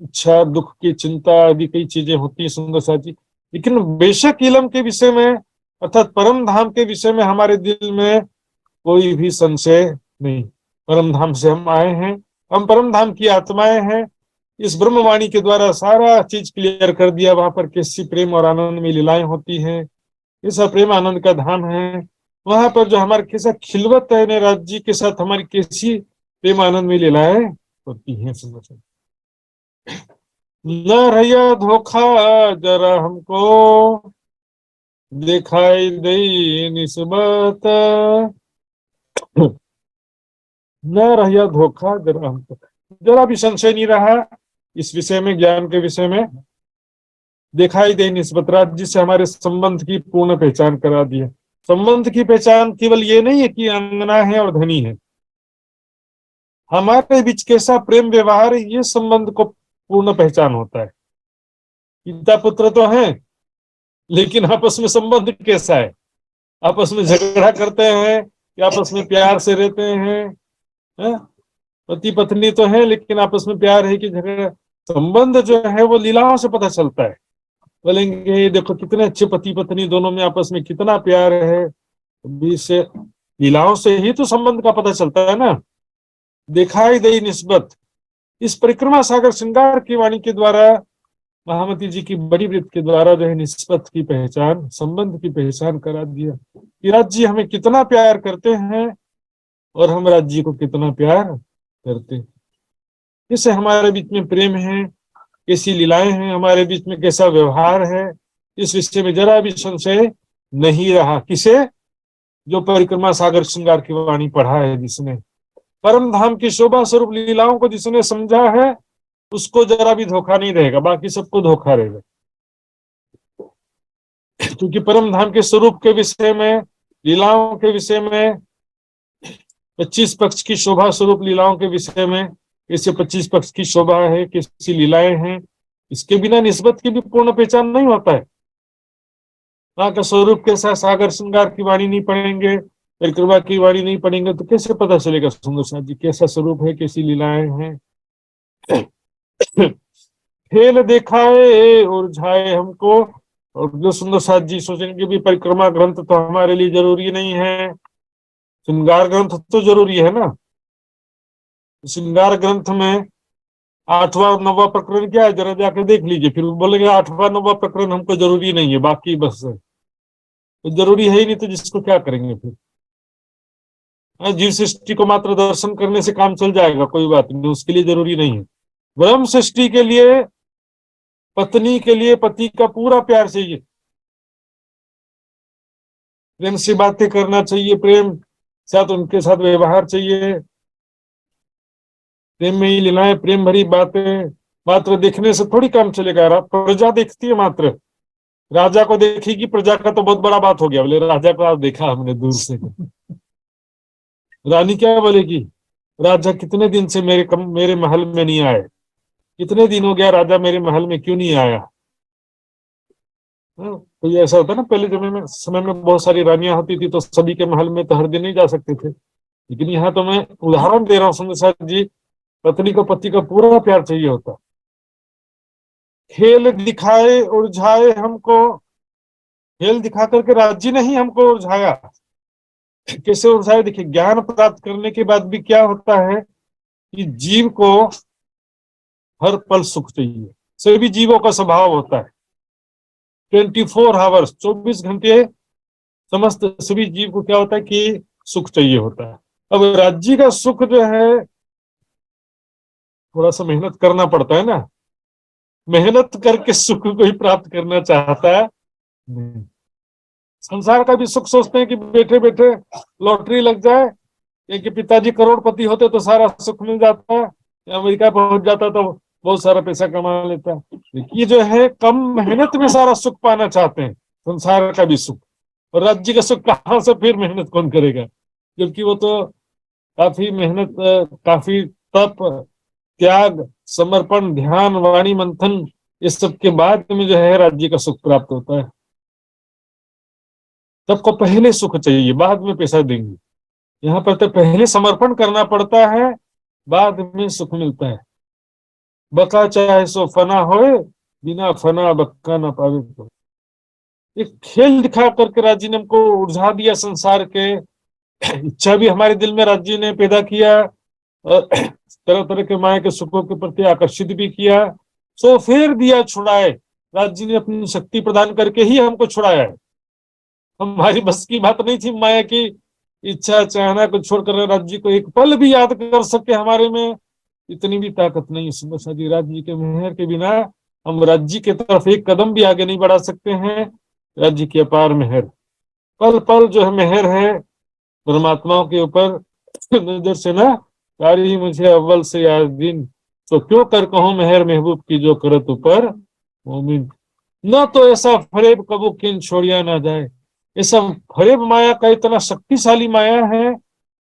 इच्छा, दुख की चिंता आदि कई चीजें होती है सुंदर साथी। लेकिन बेशक इलम के विषय में अर्थात परम धाम के विषय में हमारे दिल में कोई भी संशय नहीं। परम धाम से हम आए हैं, हम परम धाम की आत्माएं हैं। इस ब्रह्मवाणी के द्वारा सारा चीज क्लियर कर दिया, वहां पर कैसी प्रेम और आनंद में लीलाएं होती हैं, कैसा प्रेम आनंद का धाम है। वहां पर जो हमारे कैसा खिलवत है राज्य के साथ, हमारी कैसी प्रेम आनंद में लीलाएं होती हैं। समझ न रहिया धोखा जरा हमको, दिखाई दे निस्बत। न रहिया धोखा जरा हमको, जरा भी संशय नहीं रहा इस विषय में, ज्ञान के विषय में। दिखाई दे निस्बत, राज्य से हमारे संबंध की पूर्ण पहचान करा दी है। संबंध की पहचान केवल ये नहीं है कि अंगना है और धनी है, हमारे बीच कैसा प्रेम व्यवहार है, ये संबंध को पूर्ण पहचान होता है। पिता पुत्र तो हैं, लेकिन आपस में संबंध कैसा है, आपस में झगड़ा करते हैं या आपस में प्यार से रहते हैं? पति पत्नी तो है, लेकिन आपस में प्यार है कि झगड़ा? संबंध जो है वो लीलाओं से पता चलता है। बोलेंगे देखो कितने अच्छे पति पत्नी, दोनों में आपस में कितना प्यार है, से लीलाओं से ही तो संबंध का पता चलता है ना। दिखाई दे निस्बत, इस परिक्रमा सागर श्रृंगार की वाणी के द्वारा, महामती जी की बड़ी वृत्त के द्वारा जो है निस्बत की पहचान, संबंध की पहचान करा दिया कि राज्य हमें कितना प्यार करते हैं और हम राज्य को कितना प्यार करते हैं। इससे हमारे बीच में प्रेम है, कैसी लीलाएं हैं हमारे बीच में, कैसा व्यवहार है, इस विषय में जरा भी संशय नहीं रहा। किसे? जो परिक्रमा सागर श्रृंगार की वाणी पढ़ा है, जिसने परम धाम की शोभा स्वरूप लीलाओं को जिसने समझा है, उसको जरा भी धोखा नहीं रहेगा, बाकी सबको धोखा रहेगा। क्योंकि परम धाम के स्वरूप के विषय में, लीलाओं के विषय में, 25 पक्ष की शोभा स्वरूप लीलाओं के विषय में, कैसे 25 पक्ष की शोभा है, कैसी लीलाएं हैं, इसके बिना निस्बत की भी पूर्ण पहचान नहीं होता है। वहां का स्वरूप कैसा, सागर श्रृंगार की वाणी नहीं पढ़ेंगे, परिक्रमा की वाणी नहीं पढ़ेंगे, तो कैसे पता चलेगा सुंदर साथ जी कैसा स्वरूप है, कैसी लीलाएं हैं। खेल दिखाए और झाए हमको। और जो सुंदर साथ जी सोचेंगे भी परिक्रमा ग्रंथ तो हमारे लिए जरूरी नहीं है, श्रृंगार ग्रंथ तो जरूरी है ना। श्रृंगार ग्रंथ में 8वां और 9वां प्रकरण क्या है, जरा जाके देख लीजिए, फिर बोलेंगे 8वां 9वां प्रकरण हमको जरूरी नहीं है, बाकी बस है। तो जरूरी है ही नहीं तो जिसको क्या करेंगे फिर? जीव सृष्टि को मात्र दर्शन करने से काम चल जाएगा, कोई बात नहीं, उसके लिए जरूरी नहीं है। ब्रह्म सृष्टि के लिए, पत्नी के लिए पति का पूरा प्यार चाहिए, प्रेम से बातें करना चाहिए, प्रेम साथ उनके साथ व्यवहार चाहिए, प्रेम में ही लीलाएं, प्रेम भरी बातें। मात्र देखने से थोड़ी काम चलेगा। प्रजा देखती है मात्र, राजा को देखेगी प्रजा का तो बहुत बड़ा बात हो गया। बोले राजा को आप देखा हमने दूर से, रानी क्या बोलेगी, राजा कितने दिन से मेरे महल में नहीं आए, कितने दिन हो गया राजा मेरे महल में क्यों नहीं आया? तो ये ऐसा होता है ना, पहले समय में बहुत सारी रानियां होती थी तो सभी के महल में तो हर दिन नहीं जा सकते थे। लेकिन यहाँ तो मैं उदाहरण दे रहा हूँ सुंदर साथ जी, पत्नी को पति का पूरा प्यार चाहिए होता। खेल दिखाए उलझाए हमको, खेल दिखा करके राज्य ने ही हमको उलझाया। कैसे उलझाया देखिए, ज्ञान प्राप्त करने के बाद भी क्या होता है कि जीव को हर पल सुख चाहिए। सभी जीवों का स्वभाव होता है 24 आवर्स, 24 घंटे समस्त सभी जीव को क्या होता है कि सुख चाहिए होता है। अब राज्य का सुख जो है थोड़ा सा मेहनत करना पड़ता है ना, मेहनत करके सुख को ही प्राप्त करना चाहता है नहीं। संसार का भी सुख सोचते हैं कि बैठे बैठे लॉटरी लग जाए, कि पिताजी करोड़पति होते तो सारा सुख मिल जाता है, अमेरिका पहुंच जाता तो बहुत सारा पैसा कमा लेता है। ये जो है कम मेहनत में सारा सुख पाना चाहते हैं, संसार का भी सुख। और राज्य का सुख कहाँ से, फिर मेहनत कौन करेगा, जबकि वो तो काफी मेहनत, काफी तप, त्याग, समर्पण, ध्यान, वाणी मंथन, इस सब के बाद में जो है राज्य का सुख प्राप्त होता है। सबको पहले सुख चाहिए, बाद में पैसा देंगे। यहाँ पर तो पहले समर्पण करना पड़ता है, बाद में सुख मिलता है। बका चाहे सो फना होए, बिना फना बक्का ना पावे तो। एक खेल दिखा करके राज्य ने हमको उलझा दिया संसार के। इच्छा भी हमारे दिल में राज्य ने पैदा किया और तरह तरह के माया के सुखों के प्रति आकर्षित भी किया। सो फिर दिया छुड़ाए, राज्य ने अपनी शक्ति प्रदान करके ही हमको छुड़ाया है। हमारी बस की बात नहीं थी माया की इच्छा चाहना को छोड़कर राज्य को एक पल भी याद कर सके, हमारे में इतनी भी ताकत नहीं है। शादी राज्य के मेहर के बिना हम राज्य की तरफ एक कदम भी आगे नहीं बढ़ा सकते हैं। राज्य की अपार मेहर, पल पल जो है मेहर है परमात्माओं के ऊपर। नजर से ना कारी मुझे अव्वल से आज दिन, तो क्यों कर कहूं मेहर महबूब की जो करत ऊपर मोमिन। न तो ऐसा फरेब कबू किन छोड़िया ना जाए। ऐसा फरेब माया का इतना शक्तिशाली माया है,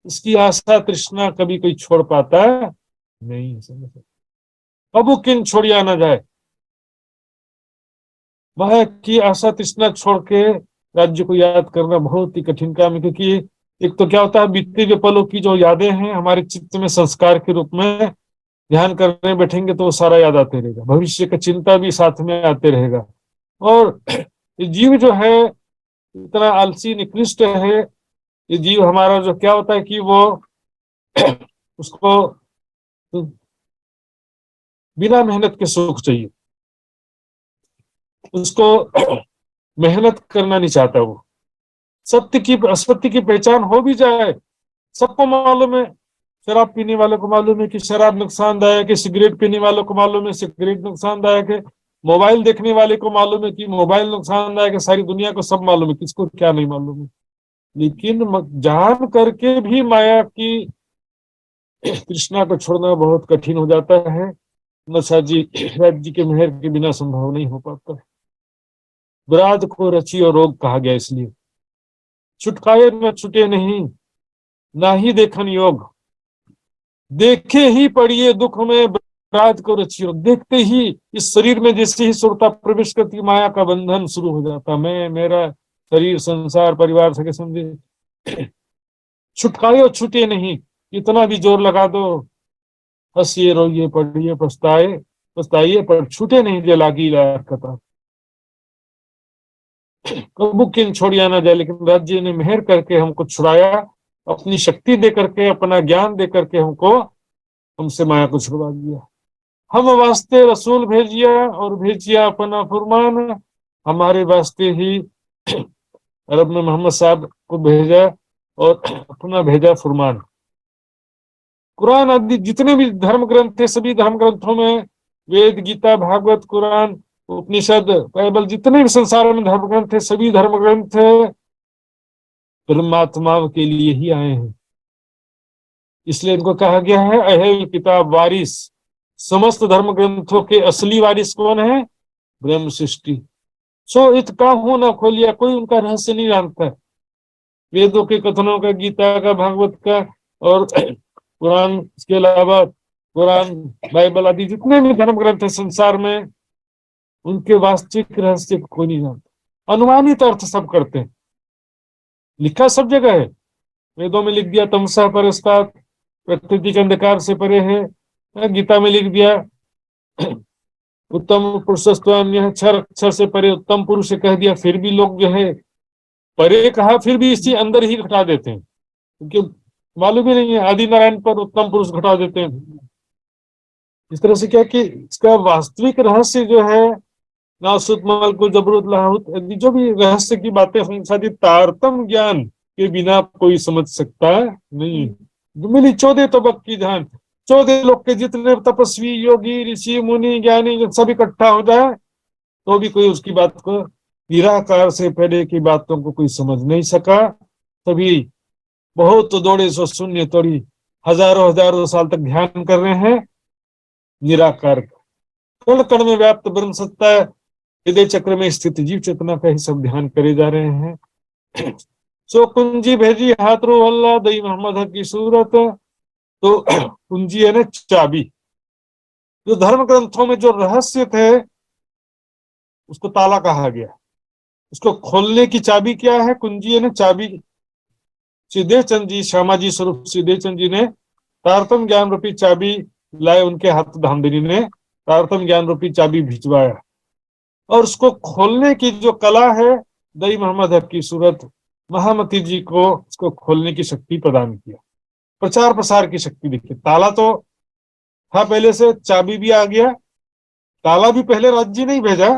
इसकी आशा तृष्णा कभी कोई छोड़ पाता है नहीं। कबू किन छोड़िया ना जाए, माया की आशा तृष्णा छोड़ के राज्य को याद करना बहुत ही कठिन काम है। क्योंकि एक तो क्या होता है, बीते हुए पलों की जो यादें हैं हमारे चित्त में संस्कार के रूप में, ध्यान करने बैठेंगे तो वो सारा याद आते रहेगा, भविष्य का चिंता भी साथ में आते रहेगा। और ये जीव जो है इतना आलसी निकृष्ट है, ये जीव हमारा जो क्या होता है कि वो उसको बिना मेहनत के सुख चाहिए, उसको मेहनत करना नहीं चाहता। वो सत्य की असत्य की पहचान हो भी जाए, सबको मालूम है, शराब पीने वालों को मालूम है कि शराब नुकसानदायक है, सिगरेट पीने वालों को मालूम है सिगरेट नुकसानदायक है, मोबाइल देखने वाले को मालूम है कि मोबाइल नुकसानदायक है, सारी दुनिया को सब मालूम है, किसको क्या नहीं मालूम है। लेकिन जान करके भी माया की तृष्णा को छोड़ना बहुत कठिन हो जाता है। नशा जी राज्य के मेहर के बिना संभव नहीं हो पाता। विराट को रची और रोग कहा गया इसलिए, छुटकाए न छुटे नहीं, ना ही देखन योग, देखे ही पड़िए दुख में विराट को रची और। देखते ही इस शरीर में जैसे ही सुरता प्रवेश करती, माया का बंधन शुरू हो जाता। मैं, मेरा शरीर, संसार, परिवार सके समझे, छुटकाए और छूटे नहीं, इतना भी जोर लगा दो, हंसिए रोइए पढ़िए पछताइए पर छूटे नहीं जे लागी कथा। कबू किन छोड़िया ना जाए, लेकिन राज्य ने मेहर करके हमको छुड़ाया, अपनी शक्ति दे करके, अपना ज्ञान दे करके हमको, हमसे माया को छुड़वा दिया। हम वास्ते रसूल भेजिया और भेजिया अपना फुरमान, हमारे वास्ते ही अरब में मोहम्मद साहब को भेजा और अपना भेजा फुरमान। कुरान आदि जितने भी धर्म ग्रंथ थे, सभी धर्म ग्रंथों में, वेद, गीता, भागवत, कुरान, उपनिषद, बाइबल, जितने भी संसार में धर्म ग्रंथ थे, सभी धर्म ग्रंथ परमात्मा के लिए ही आए हैं। इसलिए इनको कहा गया है अहल किताब वारिस। समस्त धर्म ग्रंथों के असली वारिस कौन है? ब्रह्म सृष्टि। सो इत का हो ना खोलिया, कोई उनका रहस्य नहीं जानता है। वेदों के कथनों का, गीता का, भागवत का और कुरान, इसके अलावा कुरान, बाइबल आदि जितने भी धर्म ग्रंथ है संसार में, उनके वास्तविक रहस्य को कोई नहीं जानता। अनुमानित अर्थ सब करते हैं। लिखा सब जगह है, वेदों में लिख दिया तमसा परस्तात्, प्रकृति के अंधकार से परे है। गीता में लिख दिया उत्तम पुरुषस्त्वन्य, छर अक्षर से परे उत्तम पुरुष कह दिया, फिर भी लोग जो है परे कहा फिर भी इसी अंदर ही घटा देते हैं, क्योंकि मालूम ही नहीं है, आदि नारायण पर उत्तम पुरुष घटा देते हैं। इस तरह से क्या कि इसका वास्तविक रहस्य जो है, नासुत मलकुत जबरूत लाहुत, जो भी रहस्य की बातें हम शादी तारतम ज्ञान के बिना कोई समझ सकता नहीं। मिली 14 तबक की जान, 14 लोग के जितने तपस्वी योगी ऋषि मुनि ज्ञानी जब सब इकट्ठा हो जाए तो भी कोई उसकी बात को, निराकार से पहले की बातों को कोई समझ नहीं सका। तभी बहुत दौड़े सो शून्य तोड़ी, हजारों हजारों साल तक ध्यान कर रहे हैं निराकार का, कण कण में व्याप्त ब्रह्म सत्ता, हृदय चक्र में स्थित जीव चेतना का ही सब ध्यान करे जा रहे हैं। सो कुंजी भेजी हाथ रो अल्लाह दई मोहम्मद की सूरत। तो कुंजी है ना चाबी, जो धर्म ग्रंथों में जो रहस्य थे उसको ताला कहा गया, उसको खोलने की चाबी क्या है? कुंजी है ना चाबी। सिद्धेश चंद जी, श्यामा जी स्वरूप सिद्धेश चंद जी ने तारतम ज्ञान रूपी चाबी लाए, उनके हाथ धामधनी ने तारतम ज्ञान रूपी चाबी भिजवाया, और उसको खोलने की जो कला है दई मोहम्मद हक की सूरत महामती जी को उसको खोलने की शक्ति प्रदान किया, प्रचार प्रसार की शक्ति। देखिए ताला तो था पहले से, चाबी भी आ गया, ताला भी पहले राज्य जी नहीं भेजा,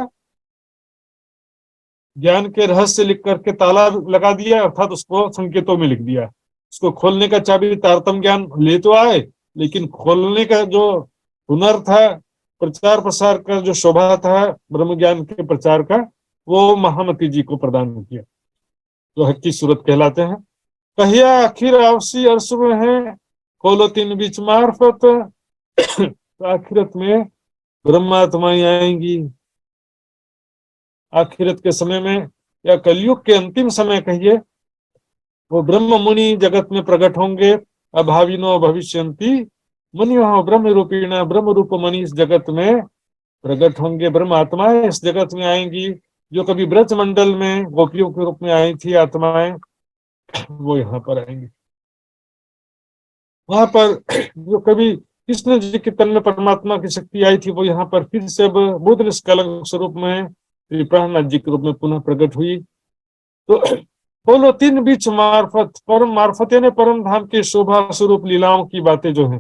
ज्ञान के रहस्य लिख करके ताला लगा दिया, अर्थात उसको संकेतों में लिख दिया। उसको खोलने का चाबी तारतम ज्ञान ले तो आए, लेकिन खोलने का जो हुनर था, प्रचार प्रसार का जो शोभा था ब्रह्म ज्ञान के प्रचार का, वो महामती जी को प्रदान किया, जो हक की सूरत कहलाते हैं। कहिया आखिर आवसी अर्श में है, खोलो तीन बीच मार्फत। तो आखिरत में ब्रह्मात्माएं आएंगी, आखिरत के समय में या कलयुग के अंतिम समय कहिए, वो ब्रह्म मुनि जगत में प्रकट होंगे। अभाविनो भविष्यंति मुनियो ब्रह्म रूपीण, ब्रह्म रूप मणि इस जगत में प्रकट होंगे। ब्रह्म आत्माएं इस जगत में आएंगी, जो कभी ब्रज मंडल में गोपियों के रूप में आई थी आत्माएं, वो यहाँ पर आएंगी। वहां पर जो कभी कृष्ण जी के तन में परमात्मा की शक्ति आई थी, वो यहाँ पर फिर से बुद्ध निष्कलंक स्वरूप में प्रहलाद जी के रूप में पुनः प्रकट हुई। तो बोलो तीन बीच मार्फत, परम मार्फत यानी परम धाम के शोभा स्वरूप लीलाओं की बातें जो है,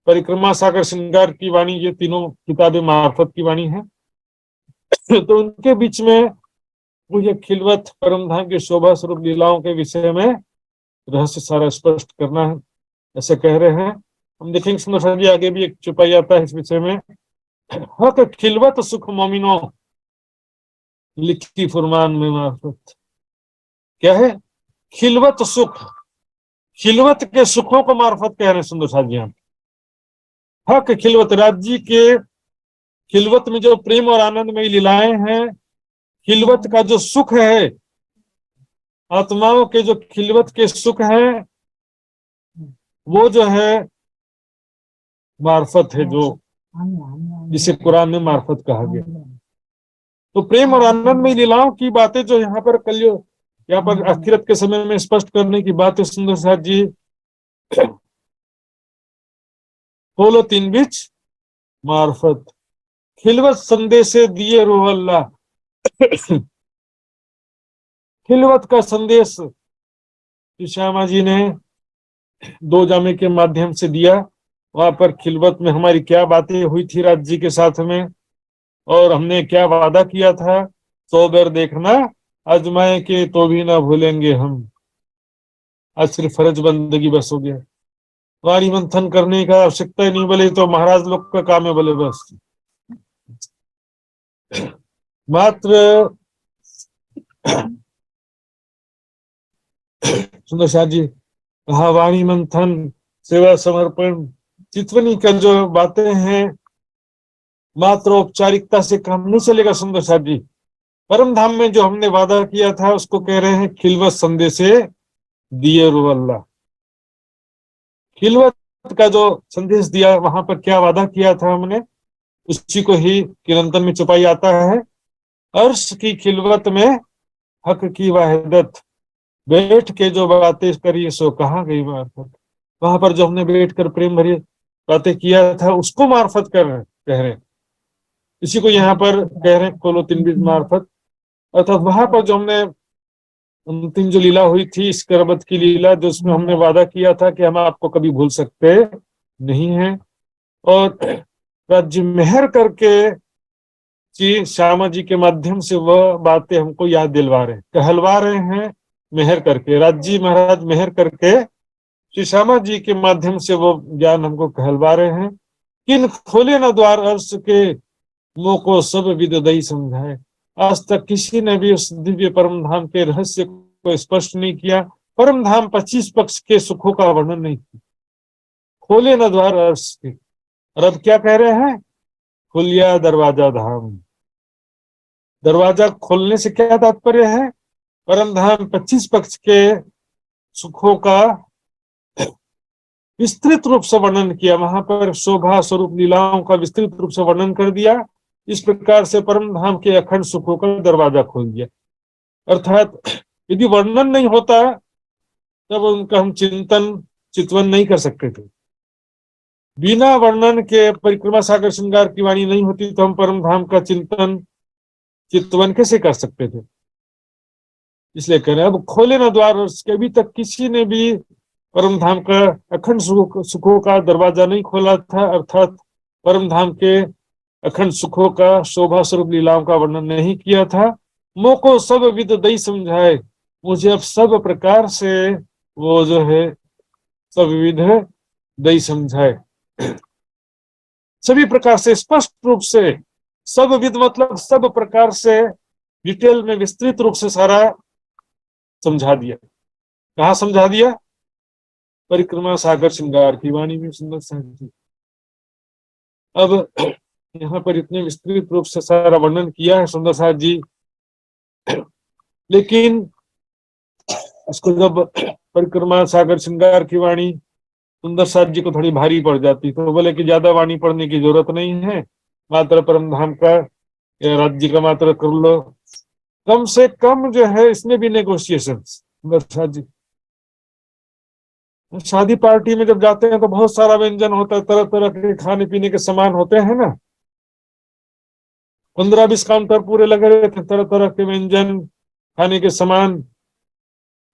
परिक्रमा सागर श्रृंगार की वाणी, ये तीनों किताबें मार्फत की वाणी है। तो उनके बीच में मुझे खिलवत परम धाम के शोभा स्वरूप लीलाओं के विषय में रहस्य सारा स्पष्ट करना है, ऐसे कह रहे हैं। हम देखेंगे सुंदर जी आगे भी एक चुपाई आता है इस विषय में। हक खिलवत सुख मोमिनो, लिखी फुरमान में मार्फत। क्या है? खिलवत सुख, खिलवत के सुखों को मार्फत कह रहे हैं सुंदर साथ जी। हम हक खिलवत, राज्य के खिलवत में जो प्रेम और आनंदमय लीलाएं हैं, खिलवत का जो सुख है, आत्माओं के जो खिलवत के सुख है, वो जो है मार्फत है, जो जिसे कुरान में मार्फत कहा गया। तो प्रेम और आनंदमय लीलाओं की बातें जो यहाँ पर कलयुग, यहाँ पर आखिरत के समय में स्पष्ट करने की बात है सुंदर साथ जी। बोलो तीन बीच मार्फत, खिलवत संदेशे दिए रूह अल्लाह। खिलवत का संदेश श्यामा जी ने दो जामे के माध्यम से दिया। वहां पर खिलवत में हमारी क्या बातें हुई थी राज्य जी के साथ में, और हमने क्या वादा किया था, 100 बार देखना आजमाए के तो भी ना भूलेंगे हम। आज सिर्फ फर्ज बंदगी बस हो गया, वाणी मंथन करने का आवश्यकता ही नहीं, बोले तो महाराज लोग का काम है, बोले बस मात्र। सुंदर शाह जी कहा वाणी मंथन, सेवा समर्पण, चितवनी का जो बातें हैं, मात्र औपचारिकता से काम नहीं चलेगा सुंदर शाह जी। परम धाम में जो हमने वादा किया था उसको कह रहे हैं खिलवत संदेशे दिए रू अल्लाह। खिलवत का जो संदेश दिया, वहां पर क्या वादा किया था हमने, उसी को ही किरंतन में छुपाई आता है। अर्श की खिलवत में हक की वहदत, बैठ के जो बातें करी सो कहाँ गई मार्फत। वहां पर जो हमने बैठ कर प्रेम भरी बातें किया था उसको मार्फत कह रहे हैं। इसी को यहाँ पर कह रहे हैं कोलो 3 मार्फत, अर्थात वहां पर जो हमने अंतिम जो लीला हुई थी स्करबत की लीला, जिसमें हमने वादा किया था कि हम आपको कभी भूल सकते नहीं हैं, और राज्य मेहर करके जी श्यामा जी के माध्यम से वह बातें हमको याद दिलवा रहे हैं, कहलवा रहे हैं मेहर करके। राज्य महाराज मेहर करके श्री श्यामा जी के माध्यम से वो ज्ञान हमको कहलवा रहे हैं। किन खोले न द्वार अर्श के, मुंह को सब विद दई समझाए। आज तक किसी ने भी उस दिव्य परम धाम के रहस्य को स्पष्ट नहीं किया। परम धाम 25 पक्ष के सुखों का वर्णन नहीं किया। खोले न द्वार अर्श के, और अब क्या कह रहे हैं? खुलिया दरवाजा धाम। दरवाजा खोलने से क्या तात्पर्य है? परम धाम 25 पक्ष के सुखों का विस्तृत रूप से वर्णन किया। वहां पर शोभा स्वरूप लीलाओं का विस्तृत रूप से वर्णन कर दिया। इस प्रकार से परम धाम के अखंड सुखों का दरवाजा खोल दिया। अर्थात यदि वर्णन नहीं होता तब उनका हम चितवन नहीं कर सकते थे। बिना वर्णन के परिक्रमा सागर श्रृंगार की वाणी नहीं होती तो हम परम धाम का चितवन कैसे कर सकते थे? इसलिए कह रहे हैं अब खोले ना द्वार, अभी तक किसी ने भी परम धाम का अखंड सुखों का दरवाजा नहीं खोला था, अर्थात परम धाम के अखंड सुखों का शोभा स्वरूप लीलाओं का वर्णन नहीं किया था। मोह को सब विद दई समझाए, मुझे अब सब प्रकार से वो जो है सब विविध दई समझाए, सभी प्रकार से स्पष्ट रूप से। सब विद मतलब सब प्रकार से डिटेल में विस्तृत रूप से सारा समझा दिया। कहा समझा दिया? परिक्रमा सागर श्रृंगार की वाणी में सुंदर साहित्य। अब यहाँ पर इतने विस्तृत रूप से सारा वर्णन किया है सुंदर साहब जी, लेकिन इसको जब परिक्रमा सागर श्रृंगार की वाणी सुंदर साहब जी को थोड़ी भारी पड़ जाती तो बोले कि ज्यादा वाणी पढ़ने की जरूरत नहीं है, मात्र परम धाम का या राज्य का मात्र कर लो। कम से कम जो है इसमें भी नेगोशिएशन। सुंदर साहब जी शादी पार्टी में जब जाते हैं तो बहुत सारा व्यंजन होता है, तरह तरह के खाने पीने के सामान होते हैं ना। 15-20 काउंटर पूरे लगे रहते, तरह तरह के व्यंजन खाने के सामान।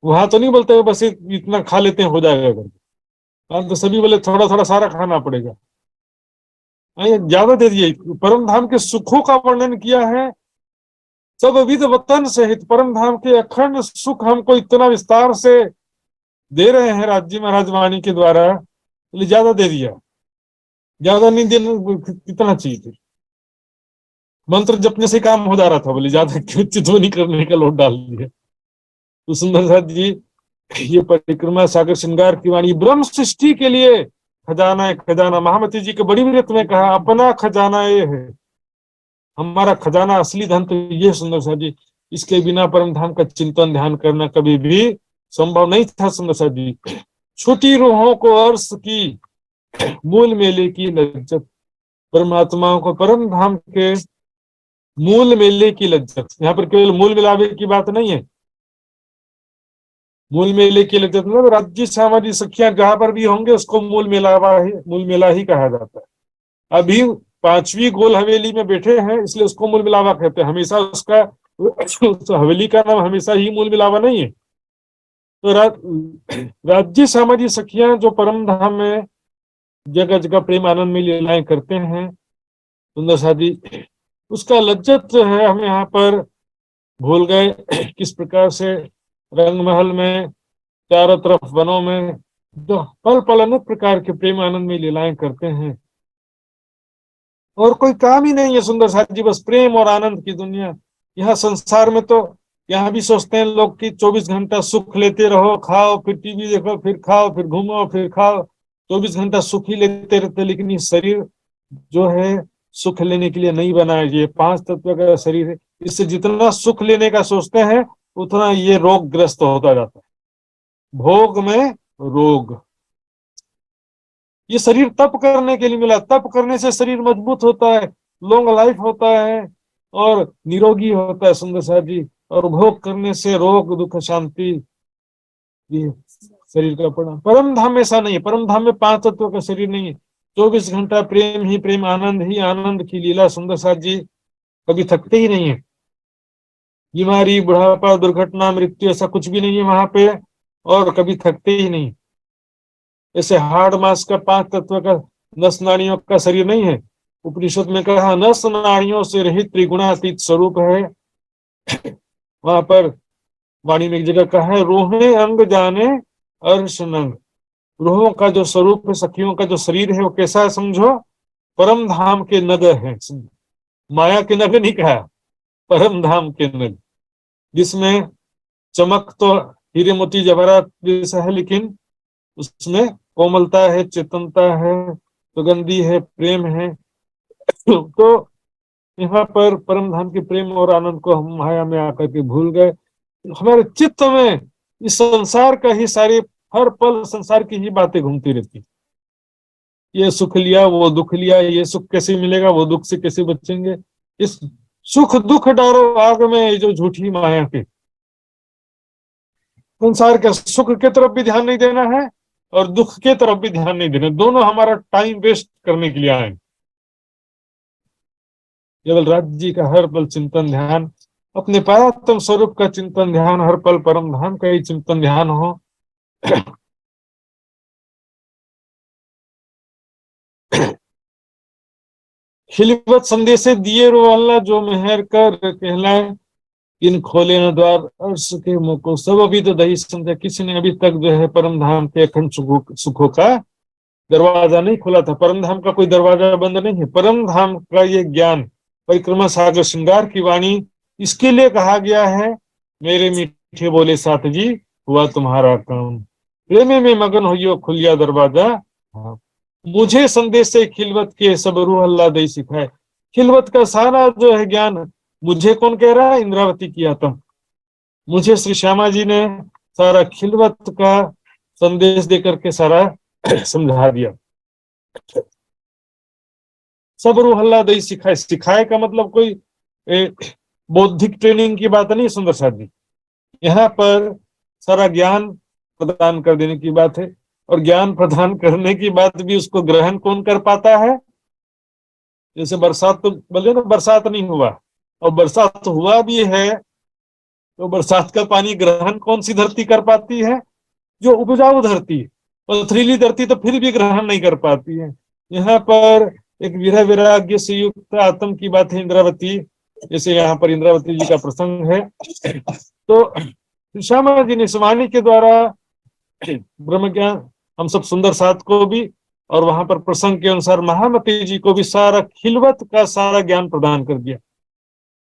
वहां तो नहीं बोलते बस इतना खा लेते हैं हो जाएगा करके, तो सभी बोले थोड़ा थोड़ा सारा खाना पड़ेगा। ज्यादा दे दिए। परम धाम के सुखों का वर्णन किया है, सब विध वतन सहित परम धाम के अखंड सुख हमको इतना विस्तार से दे रहे हैं राज्य महाराज वाणी के द्वारा, ज्यादा दे दिया। ज्यादा नहीं देना, कितना चाहिए थे? मंत्र जपने से काम हो जा रहा था, बोले ज्यादा क्यों चितवनी करने का लोट डाल दिया। तो सुंदर साथ जी ये परिक्रमा सागर श्रृंगार की वाणी ब्रह्म सृष्टि के लिए खजाना है। खजाना महामती जी के बड़ी व्रत में कहा अपना खजाना ये है, हमारा खजाना असली धन तो ये सुंदर साथ जी। इसके बिना परम धाम का चिंतन ध्यान करना कभी भी संभव नहीं था। सुंदर साथ जी छोटी रूहों को अर्श की मूल मेले की लज्जत, परमात्माओं को परम धाम के मूल मेले की लज्जत। यहाँ पर केवल मूल मिलावे की बात नहीं है, मूल मेले की लज्जत मतलब राज्य सामाजिक सखियां जहां पर भी होंगे उसको मूल मेला ही कहा जाता है। अभी 5वीं गोल हवेली में बैठे हैं इसलिए उसको मूल मिलावा कहते हैं। हमेशा उसका उस हवेली का नाम हमेशा ही मूल मिलावा नहीं है। तो राज्य सामाजिक सखियां जो परम धाम में जगह जगह प्रेम आनंद में लीलाएं करते हैं सुंदर शादी, उसका लज्जत जो है हम यहाँ पर भूल गए। किस प्रकार से रंग महल में चारों तरफ वनों में जो पल पल अनेक प्रकार के प्रेम आनंद में लीलाएं करते हैं और कोई काम ही नहीं है सुंदर साथ जी, बस प्रेम और आनंद की दुनिया। यहाँ संसार में तो यहाँ भी सोचते हैं लोग कि 24 घंटा सुख लेते रहो, खाओ फिर टीवी देखो, फिर खाओ फिर घूमो फिर खाओ, 24 घंटा सुख ही लेते रहते। लेकिन ये शरीर जो है सुख लेने के लिए नहीं बना है। ये 5 तत्व का शरीर है, इससे जितना सुख लेने का सोचते हैं उतना ये रोग ग्रस्त होता जाता है। भोग में रोग। ये शरीर तप करने के लिए मिला, तप करने से शरीर मजबूत होता है, लॉन्ग लाइफ होता है और निरोगी होता है सुंदर साहब जी। और भोग करने से रोग दुख शांति, ये शरीर का परिणाम। परम धाम में ऐसा नहीं है। परम धाम में 5 तत्वों का शरीर नहीं है। 24 घंटा प्रेम ही प्रेम, आनंद ही आनंद की लीला। सुंदर साथ जी कभी थकते ही नहीं है। बीमारी, बुढ़ापा, दुर्घटना, मृत्यु ऐसा कुछ भी नहीं है वहां पे, और कभी थकते ही नहीं। ऐसे हाड़ मांस का 5 तत्व का नस नाड़ियों का शरीर नहीं है। उपनिषद में कहा नस नाड़ियों से रहित त्रिगुणातीत स्वरूप है। वहां पर वाणी में एक जगह कहा है रोहे अंग जाने अर्श नंग। रूहों का जो स्वरूप है, सखियों का जो शरीर है, वो कैसा है समझो, परम धाम के नग है। माया के नग नहीं कहा, परम धाम के नग, जिसमें चमक तो हीरे मोती जवाहरात जैसा है, लेकिन उसमें कोमलता है, चेतनता है, सुगंधी है, प्रेम है। तो यहाँ पर परम धाम के प्रेम और आनंद को हम माया में आकर के भूल गए। हमारे चित्त में इस संसार का ही सारी, हर पल संसार की ही बातें घूमती रहती। ये सुख लिया, वो दुख लिया, ये सुख कैसे मिलेगा, वो दुख से कैसे बचेंगे। इस सुख दुख डारो आग में, ये जो झूठी माया के संसार के सुख के तरफ भी ध्यान नहीं देना है और दुख के तरफ भी ध्यान नहीं देना। दोनों हमारा टाइम वेस्ट करने के लिए आए। केवल राज्य जी का हर पल चिंतन ध्यान, अपने परात्म स्वरूप का चिंतन ध्यान, हर पल परम धाम का ही चिंतन ध्यान हो। खिलवत संदेशे दिए रो अल्लाह, जो मेहर कर कहलाए इन खोले न द्वार अर्श के मुख को। सब अभी तो दही समझा, किसी ने अभी तक जो है परम धाम के अखंड सुखों का दरवाजा नहीं खुला था। परम धाम का कोई दरवाजा बंद नहीं है। परम धाम का ये ज्ञान, परिक्रमा सागर श्रृंगार की वाणी, इसके लिए कहा गया है मेरे मीठे बोले साथ जी हुआ तुम्हारा काम, प्रेमे में मगन हो खुलिया दरवाजा। हाँ। मुझे संदेश से खिलवत के सब रूह अल्लाह दई सिखाए। खिलवत का सारा जो है ज्ञान मुझे कौन कह रहा है? इंद्रावती की आत्म। मुझे श्री श्यामा जी ने सारा खिलवत का संदेश देकर के सारा समझा दिया। सब रूह अल्लाह दई सिखाए। सिखाए का मतलब कोई बौद्धिक ट्रेनिंग की बात नहीं सुंदर साथ जी। यहाँ पर सारा ज्ञान प्रदान कर देने की बात है। और ज्ञान प्रदान करने की बात भी उसको ग्रहण कौन कर पाता है? जैसे बरसात, तो बोले ना बरसात नहीं हुआ, और बरसात हुआ भी है तो बरसात का पानी ग्रहण कौन सी धरती कर पाती है? जो उपजाऊ धरती। पथरीली धरती तो फिर भी ग्रहण नहीं कर पाती है। यहाँ पर एक विरह वैराग्य से युक्त आत्म की बात है इंद्रावती, जैसे यहाँ पर इंद्रावती जी का प्रसंग है। तो श्यामा जी ने इस वाणी के द्वारा ब्रह्म ज्ञान हम सब सुंदर साथ को भी, और वहां पर प्रसंग के अनुसार महामती जी को भी सारा खिलवत का सारा ज्ञान प्रदान कर दिया।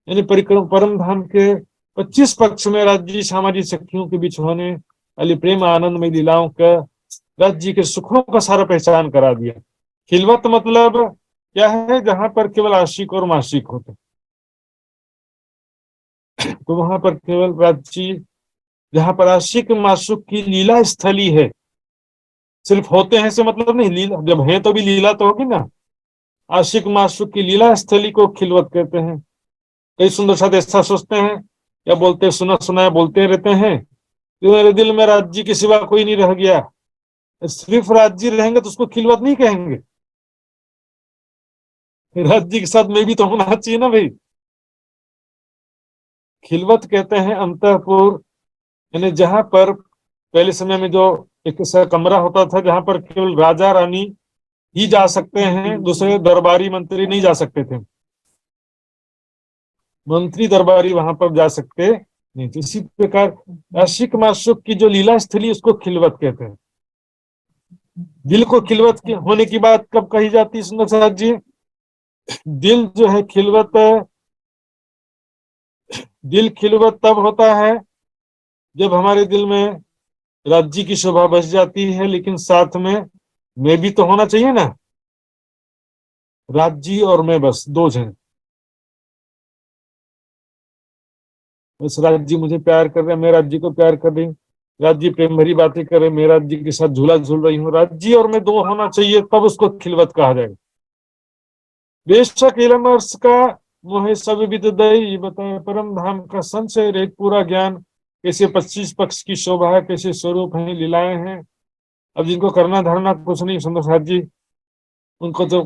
यानी परिक्रम परम धाम के 25 पक्ष में राज्य श्यामा जी सखियों के बीच होने वाली प्रेम आनंदमय लीलाओं का, राज्य के सुखों का सारा पहचान करा दिया। खिलवत मतलब क्या है? जहां पर केवल आशिक और माशिक होते, तो वहां पर केवल राज्य, जहां पर आशिक माशुक की लीला स्थली है। सिर्फ होते हैं से मतलब नहीं, लीला जब है तो भी लीला तो होगी ना। आशिक माशुक की लीला स्थली को खिलवत कहते हैं। कई सुंदर साथ ऐसा सोचते हैं या बोलते, सुना सुनाया बोलते रहते हैं कि मेरे दिल में राज्य के सिवा कोई नहीं रह गया। सिर्फ राज्य रहेंगे तो उसको खिलवत नहीं कहेंगे। राज्य के साथ में भी तो होना चाहिए ना भाई। खिलवत कहते हैं अंतःपुर, यानी जहां पर पहले समय में जो एक ऐसा कमरा होता था जहां पर केवल राजा रानी ही जा सकते हैं, दूसरे दरबारी मंत्री नहीं जा सकते थे। मंत्री दरबारी वहां पर जा सकते नहीं। तो इसी प्रकार आशिक माशुक की जो लीला स्थली उसको खिलवत कहते हैं। दिल को खिलवत होने की बात कब कही जाती है सुंदर साथ जी? दिल जो है खिलवत, दिल खिलवत तब होता है जब हमारे दिल में राज्य की शोभा बस जाती है, लेकिन साथ में मैं भी तो होना चाहिए ना। राज्य और मैं बस दो जन, बस राज्य मुझे प्यार कर रहे हैं, मैं राज्य को प्यार कर रही हूँ, राज्य प्रेम भरी बातें कर रहे, मैं राज्य के साथ झूला झूल रही हूँ। राज्य और मैं दो होना चाहिए, तब उसको खिलवत कहा जाएगा। बेशक इलम अर्श का मोहे सब विद दई बताए परम धाम का संशय रहित पूरा ज्ञान, कैसे 25 पक्ष की शोभा है, कैसे स्वरूप है, लीलाएं हैं। अब जिनको करना धरना कुछ नहीं सुंदर साथ जी, उनको तो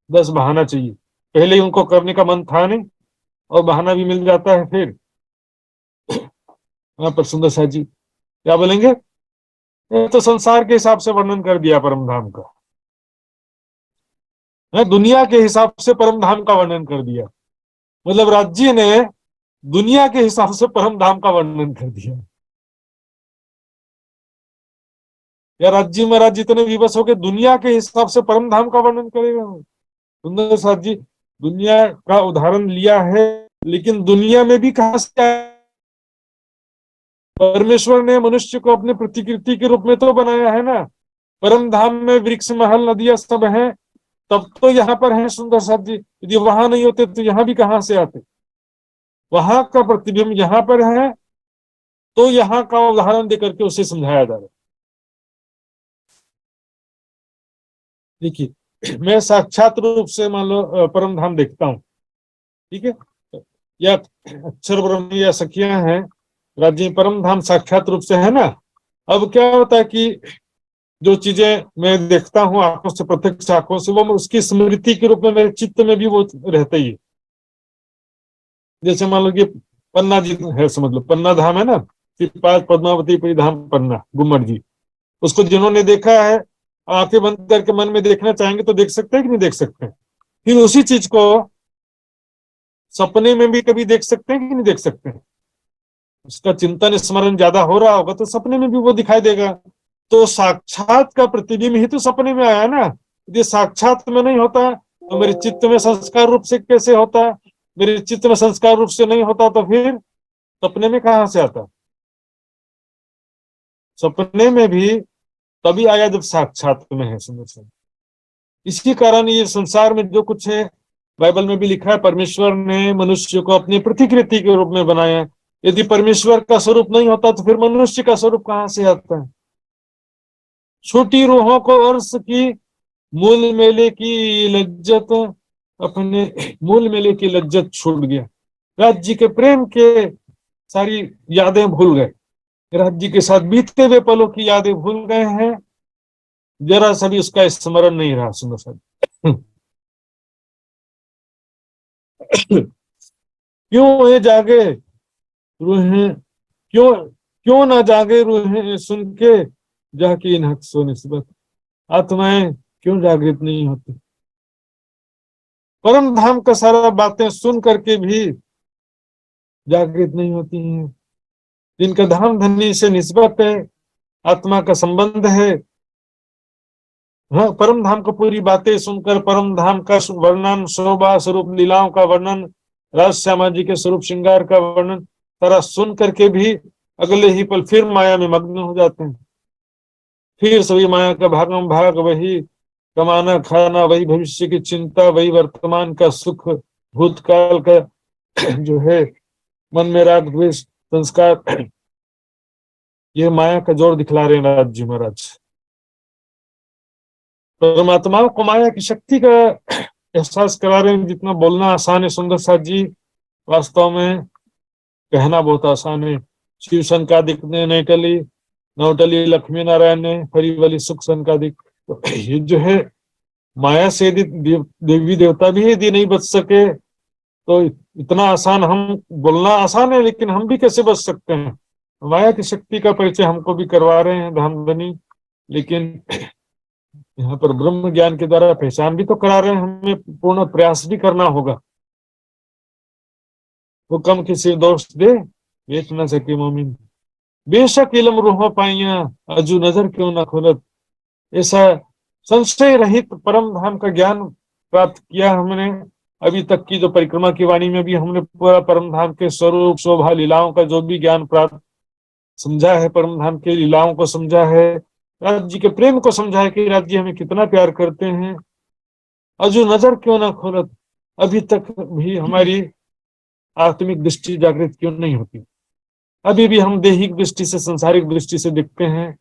10 बहाना चाहिए। पहले ही उनको करने का मन था नहीं और बहाना भी मिल जाता है। फिर हाँ, पर सुंदर साथ जी क्या बोलेंगे? ये तो संसार के हिसाब से वर्णन कर दिया परम धाम का, है दुनिया के हिसाब से परम धाम का वर्णन कर दिया। मतलब राज्य ने दुनिया के हिसाब से परम धाम का वर्णन कर दिया। या राज्य महाराज जितने विवश हो गए, दुनिया के हिसाब से परम धाम का वर्णन करेगा। सुंदर साथ जी दुनिया का उदाहरण लिया है, लेकिन दुनिया में भी कहां से आया? परमेश्वर ने मनुष्य को अपने प्रतिकृति के रूप में तो बनाया है ना। परम धाम में वृक्ष महल नदियां सब हैं, तब तो यहाँ पर है सुंदर साथ जी। यदि वहां नहीं होते तो यहाँ भी कहां से आते? वहां का प्रतिबिंब यहाँ पर है, तो यहाँ का उदाहरण देकर के उसे समझाया जा रहा है। देखिए, मैं साक्षात रूप से मान लो परम धाम देखता हूँ, ठीक है, या अक्षर ब्रह्म या सखियां हैं राज्य परम धाम साक्षात रूप से है ना। अब क्या होता है कि जो चीजें मैं देखता हूँ आंखों से, प्रत्यक्ष आंखों से, वो उसकी स्मृति के रूप में मेरे चित्त में भी वो रहता ही है। जैसे मान लो कि पन्ना जी है, समझ लो पन्ना धाम है ना, पास पद्मावती परिधाम पन्ना गुम्मट जी, उसको जिन्होंने देखा है आंखें बंद करके मन में देखना चाहेंगे तो देख सकते हैं कि नहीं देख सकते हैं? फिर उसी चीज को सपने में भी कभी देख सकते हैं कि नहीं देख सकते हैं? उसका चिंतन स्मरण ज्यादा हो रहा होगा तो सपने में भी वो दिखाई देगा। तो साक्षात का प्रतिबिंब ही तो सपने में आया ना। यदि साक्षात में नहीं होता तो मेरे चित्त में संस्कार रूप से कैसे होता? मेरे चित्त में संस्कार रूप से नहीं होता तो फिर सपने में कहां से आता? सपने में भी तभी आया जब साक्षात में है। समझ, इसी कारण ये संसार में जो कुछ है, बाइबल में भी लिखा है परमेश्वर ने मनुष्य को अपनी प्रतिकृति के रूप में बनाया। यदि परमेश्वर का स्वरूप नहीं होता तो फिर मनुष्य का स्वरूप कहां से आता है? छोटी रूहों को अर्श की मूल मेले की लज्जत, अपने मूल मेले की लज्जत छूट गया। राज्य के प्रेम के सारी यादें भूल गए, राज्य के साथ बीते हुए पलों की यादें भूल गए हैं, जरा सा भी उसका स्मरण नहीं रहा। सुनो सर, क्यों ये जागे रूहें, क्यों क्यों ना जागे रूहें सुन के जाके इन हक्सों निस्बत, आत्माएं क्यों जागृत नहीं होती? परम धाम का सारा बातें सुन करके भी जागृत नहीं होती हैं। जिनका धाम धनी से निस्बत है, आत्मा का संबंध है, हाँ, परम धाम को पूरी बातें सुनकर परम धाम का वर्णन, शोभा स्वरूप लीलाओं का वर्णन, राज श्यामा जी के स्वरूप श्रृंगार का वर्णन सारा सुन करके भी अगले ही पल फिर माया में मग्न हो जाते हैं। फिर सभी माया का भागम भाग, वही कमाना खाना, वही भविष्य की चिंता, वही वर्तमान का सुख, भूतकाल का जो है मन में राग द्वेष संस्कार, ये माया का जोर दिखला रहे हैं राज जी महाराज। परमात्मा को माया की शक्ति का एहसास करा रहे हैं। जितना बोलना आसान है सुंदर साथ जी, वास्तव में कहना बहुत आसान है। शिव संकादिक ने नहीं टली, नौटली लक्ष्मी नारायण ने फरी वाली सुख संकादिक। तो ये जो है माया से यदि देवी देवता भी यदि नहीं बच सके तो इतना आसान, हम बोलना आसान है लेकिन हम भी कैसे बच सकते हैं? माया की शक्ति का परिचय हमको भी करवा रहे हैं धामधनी, लेकिन यहाँ पर ब्रह्म ज्ञान के द्वारा पहचान भी तो करा रहे हैं। हमें पूर्ण प्रयास भी करना होगा। वो कम किसी दोष दे बेच न सके मोमिन, बेशक इलम रूह पाइया अजू नजर क्यों न खुलत। ऐसा संशय रहित परम धाम का ज्ञान प्राप्त किया हमने। अभी तक की जो परिक्रमा की वाणी में भी हमने पूरा परम धाम के स्वरूप शोभा लीलाओं का जो भी ज्ञान प्राप्त समझा है, परम धाम के लीलाओं को समझा है, राज्य के प्रेम को समझा है कि राज्य हमें कितना प्यार करते हैं। अजू नजर क्यों ना खोलत, अभी तक भी हमारी आत्मिक दृष्टि जागृत क्यों नहीं होती? अभी भी हम दैहिक दृष्टि से, संसारिक दृष्टि से देखते हैं।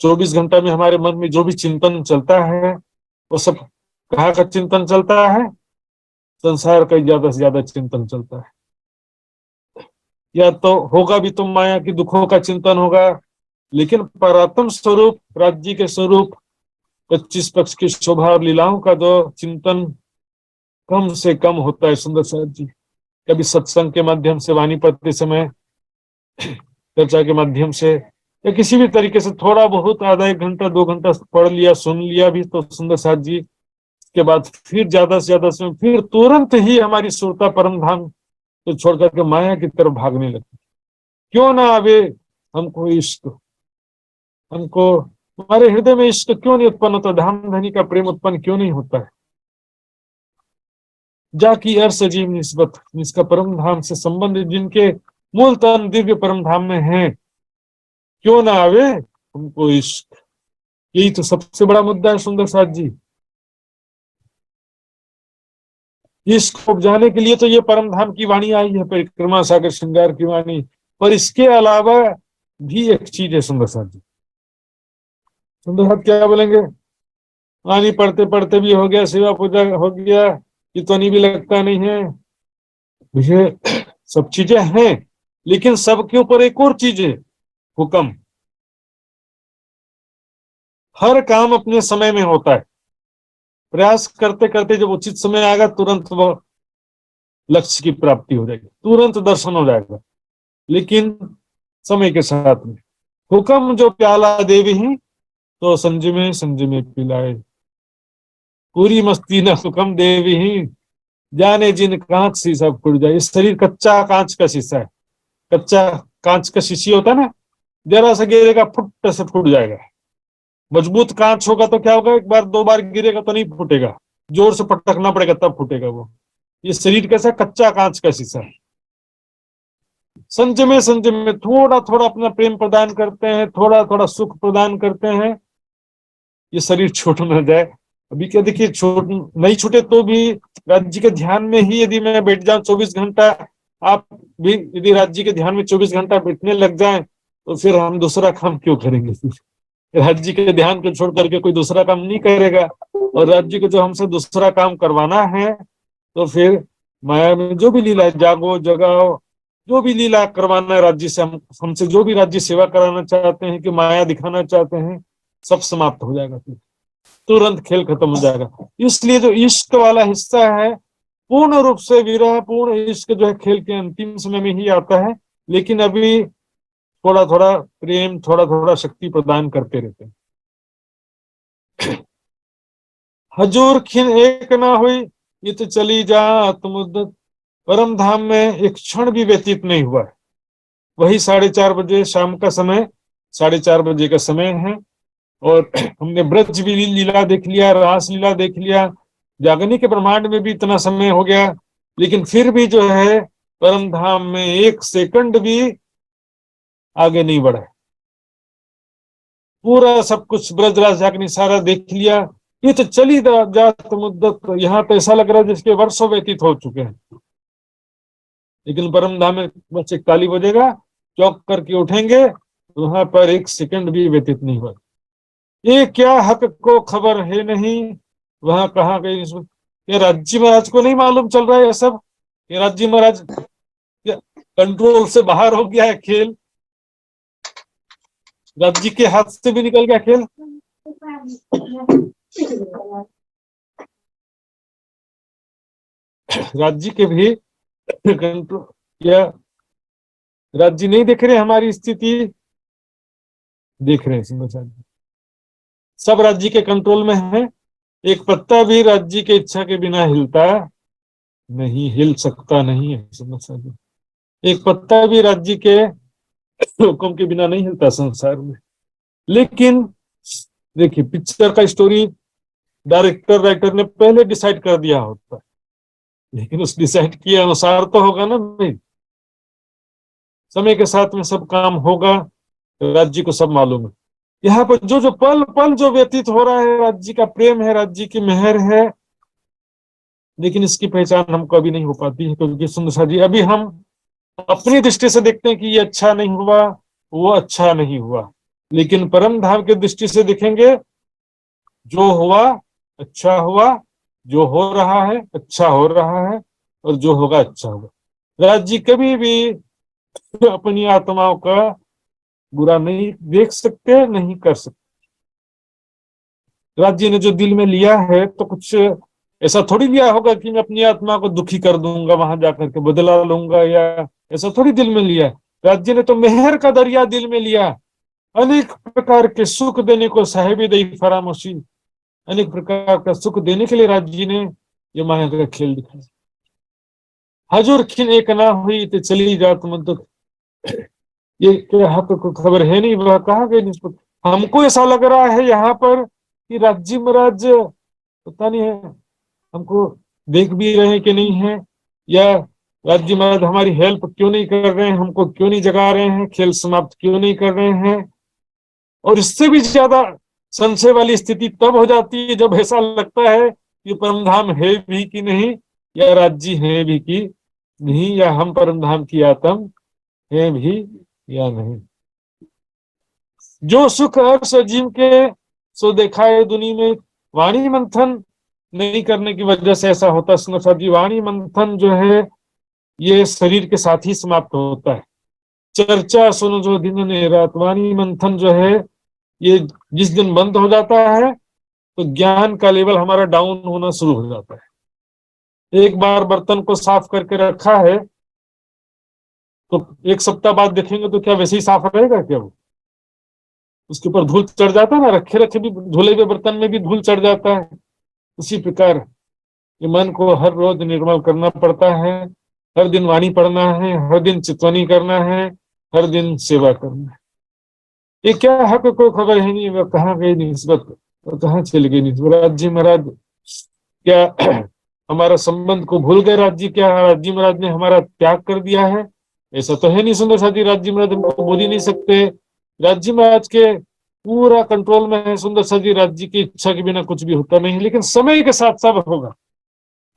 24 घंटा में हमारे मन में जो भी चिंतन चलता है वो सब कहाँ का चिंतन चलता है? संसार का ज्यादा से ज्यादा चिंतन चलता है। या तो होगा भी तो माया की दुखों का चिंतन होगा, लेकिन परात्म स्वरूप राज्य के स्वरूप 25 पक्ष की शोभा और लीलाओं का जो चिंतन कम से कम होता है सुंदर साहब जी। कभी सत्संग के माध्यम से, वाणी पढ़ते समय, चर्चा के माध्यम से, या किसी भी तरीके से थोड़ा बहुत आधा 1 घंटा 2 घंटा पढ़ लिया, सुन लिया भी तो सुंदर साहब जी, के बाद फिर ज्यादा से ज्यादा समय, फिर तुरंत ही हमारी सुरता परम धाम तो छोड़ करके माया की तरफ भागने लगती। क्यों ना आवे हमको इश्क, हमको हमारे हृदय में इश्क क्यों नहीं उत्पन्न होता, धाम धनी का प्रेम उत्पन्न क्यों नहीं होता है। जाकी अर्श अजीब निस्बत, जिसका परम धाम से संबंध, जिनके मूल तन दिव्य परम धाम में है, क्यों ना आवे हमको इश्क। यही तो सबसे बड़ा मुद्दा है सुंदर साथ जी। इश्क को उपजाने के लिए तो ये परम धाम की वाणी आई है, परिक्रमा सागर श्रृंगार की वाणी, पर इसके अलावा भी एक चीज है सुंदर साथ जी। सुंदर साथ क्या बोलेंगे, वाणी पढ़ते पढ़ते भी हो गया, सेवा पूजा हो गया, कितनी भी लगता नहीं है, ये सब चीजें हैं, लेकिन सबके ऊपर एक और चीज है, हुक्म। हर काम अपने समय में होता है, प्रयास करते करते जब उचित समय आएगा तुरंत वो लक्ष्य की प्राप्ति हो जाएगी, तुरंत दर्शन हो जाएगा, लेकिन समय के साथ में। हुक्म जो प्याला देवी ही तो संजमे संजमे पिलाए, पूरी मस्ती न हुक्म देवी ही, जाने जिन कांच शीशा फूट जाए। इस शरीर कच्चा कांच का शीशा है, कच्चा कांच का शीशी होता है ना, जरा सा गिरेगा फुट से फूट जाएगा। मजबूत कांच होगा तो क्या होगा, एक बार 2 बार गिरेगा तो नहीं फूटेगा, जोर से पटकना पड़ेगा तब फूटेगा वो। ये शरीर कैसा, कच्चा कांच का शीशा है। संजमे संजमे थोड़ा थोड़ा अपना प्रेम प्रदान करते हैं, थोड़ा थोड़ा सुख प्रदान करते हैं, ये शरीर छूट न जाए। अभी क्या देखिए, छूट नहीं छूटे तो भी राज्य के ध्यान में ही यदि मैं बैठ जाऊं 24 घंटा, आप भी यदि राज्य के ध्यान में 24 घंटा बैठने लग जाए तो फिर हम दूसरा काम क्यों करेंगे। राज्य के ध्यान को छोड़ करके कोई दूसरा काम नहीं करेगा, और राज्य को जो हमसे दूसरा काम करवाना है तो फिर माया में जो भी लीला है, जागो जगाओ, जो भी लीला करवाना है राज्य से, हमसे जो भी राज्य सेवा कराना चाहते हैं, कि माया दिखाना चाहते हैं, सब समाप्त हो जाएगा, फिर तुरंत खेल खत्म हो जाएगा। इसलिए जो इश्क वाला हिस्सा है, पूर्ण रूप से विरह पूर्ण इश्क जो है खेल के अंतिम समय में ही आता है, लेकिन अभी थोड़ा थोड़ा प्रेम, थोड़ा थोड़ा शक्ति प्रदान करते रहते हैं। हजूर खिन एक ना हुई ये तो चली जात मुद्दत, परम धाम में एक क्षण भी व्यतीत नहीं हुआ है। वही 4:30 बजे शाम का समय, 4:30 बजे का समय है, और हमने ब्रज भी लीला देख लिया, रास लीला देख लिया, जागने के ब्रह्मांड में भी इतना समय हो गया, लेकिन फिर भी जो है परम धाम में 1 सेकंड भी आगे नहीं बढ़ा। पूरा सब कुछ ब्रजराज जागनी सारा देख लिया, ये तो चली जात मुद्दत, यहाँ तो ऐसा लग रहा है जिसके वर्षों व्यतीत हो चुके हैं, लेकिन परम धाम में बस 41 बजेगा, चौक करके उठेंगे, वहां पर 1 सेकंड भी व्यतीत नहीं हुआ। ये क्या हक को खबर है नहीं, वहां कहाँ गई। ये राज्य महाराज को नहीं मालूम चल रहा है ये सब, ये राज्य महाराज कंट्रोल से बाहर हो गया है खेल, राज्य के हाथ से भी निकल गया खेल। राज्य के भी कंट्रोल, या राज्य नहीं देख रहे हमारी स्थिति, देख रहे हैं, सब राज्य के कंट्रोल में है। एक पत्ता भी राज्य की इच्छा के बिना हिलता नहीं, हिल सकता नहीं है। एक पत्ता भी राज्य के हुक्म के बिना नहीं हिलता संसार में। लेकिन देखिए, पिक्चर का स्टोरी डायरेक्टर राइटर ने पहले डिसाइड कर दिया होता है, लेकिन उस डिसाइड किए अनुसार तो होगा ना भाई, समय के साथ में सब काम होगा, राज्य को सब मालूम है। यहाँ पर जो जो पल पल जो व्यतीत हो रहा है, राज्य का प्रेम है, राज्य की मेहर है, लेकिन इसकी पहचान हमको अभी नहीं हो पाती है, क्योंकि सुंदर जी अभी हम अपनी दृष्टि से देखते हैं कि ये अच्छा नहीं हुआ, वो अच्छा नहीं हुआ, लेकिन परम धाम की दृष्टि से देखेंगे, जो हुआ अच्छा हुआ, जो हो रहा है अच्छा हो रहा है, और जो होगा अच्छा होगा। राज्य कभी भी अपनी आत्माओं का बुरा नहीं देख सकते, नहीं कर सकते। राज्य ने जो दिल में लिया है तो कुछ ऐसा थोड़ी लिया होगा कि मैं अपनी आत्मा को दुखी कर दूंगा, वहां जाकर के बदला लूंगा, या ऐसा थोड़ी दिल में लिया। राज्य ने तो मेहर का दरिया दिल में लिया, अनेक प्रकार के सुख देने को साहेबी दई फरामोशी, अनेक प्रकार का सुख देने के लिए राज्य ने ये माया का खेल दिखाया। हजूर खिन एक ना हुई तो चली जात मन, तो ये क्या हक को खबर है नहीं, वह कहाँ गई निस्बत। हमको ऐसा लग रहा है यहाँ पर कि राज्य महाराज पता नहीं है हमको देख भी रहे हैं कि नहीं है, या राज्य महाराज हमारी हेल्प क्यों नहीं कर रहे हैं, हमको क्यों नहीं जगा रहे हैं, खेल समाप्त क्यों नहीं कर रहे हैं। और इससे भी ज्यादा संशय वाली स्थिति तब हो जाती है जब ऐसा लगता है कि परमधाम है भी कि नहीं, या राज्य है भी कि नहीं, या हम परमधाम की आत्म है भी या नहीं। जो सुख अर्श जीव के सो देखा है दुनिया में, वाणी मंथन नहीं करने की वजह से ऐसा होता है। वाणी मंथन जो है ये शरीर के साथ ही समाप्त होता है। चर्चा सुनो जो दिन ने रात, वाणी मंथन जो है ये जिस दिन बंद हो जाता है तो ज्ञान का लेवल हमारा डाउन होना शुरू हो जाता है। एक बार बर्तन को साफ करके रखा है तो एक सप्ताह बाद देखेंगे तो क्या वैसे ही साफ रहेगा क्या? वो उसके ऊपर धूल चढ़ जाता है ना, रखे रखे भी धुले हुए बर्तन में भी धूल चढ़ जाता है। उसी प्रकार ये मन को हर रोज निर्मल करना पड़ता है, हर दिन वाणी पढ़ना है, हर दिन चितवनी करना है, हर दिन सेवा करना है। ये क्या हक को खबर है नहीं, वह कहाँ गई निस्बत, वह कहाँ चली गई निस्बत। राज्य महाराज क्या हमारा संबंध को भूल गए? राज्य क्या राज्य महाराज ने हमारा त्याग कर दिया है? ऐसा तो है नहीं सुंदर साथी, राज्य महाराज हमको बोल ही नहीं सकते। राज्य महाराज के पूरा कंट्रोल में है सुंदर साथी, राज्य की इच्छा के बिना कुछ भी होता नहीं, लेकिन समय के साथ सब होगा।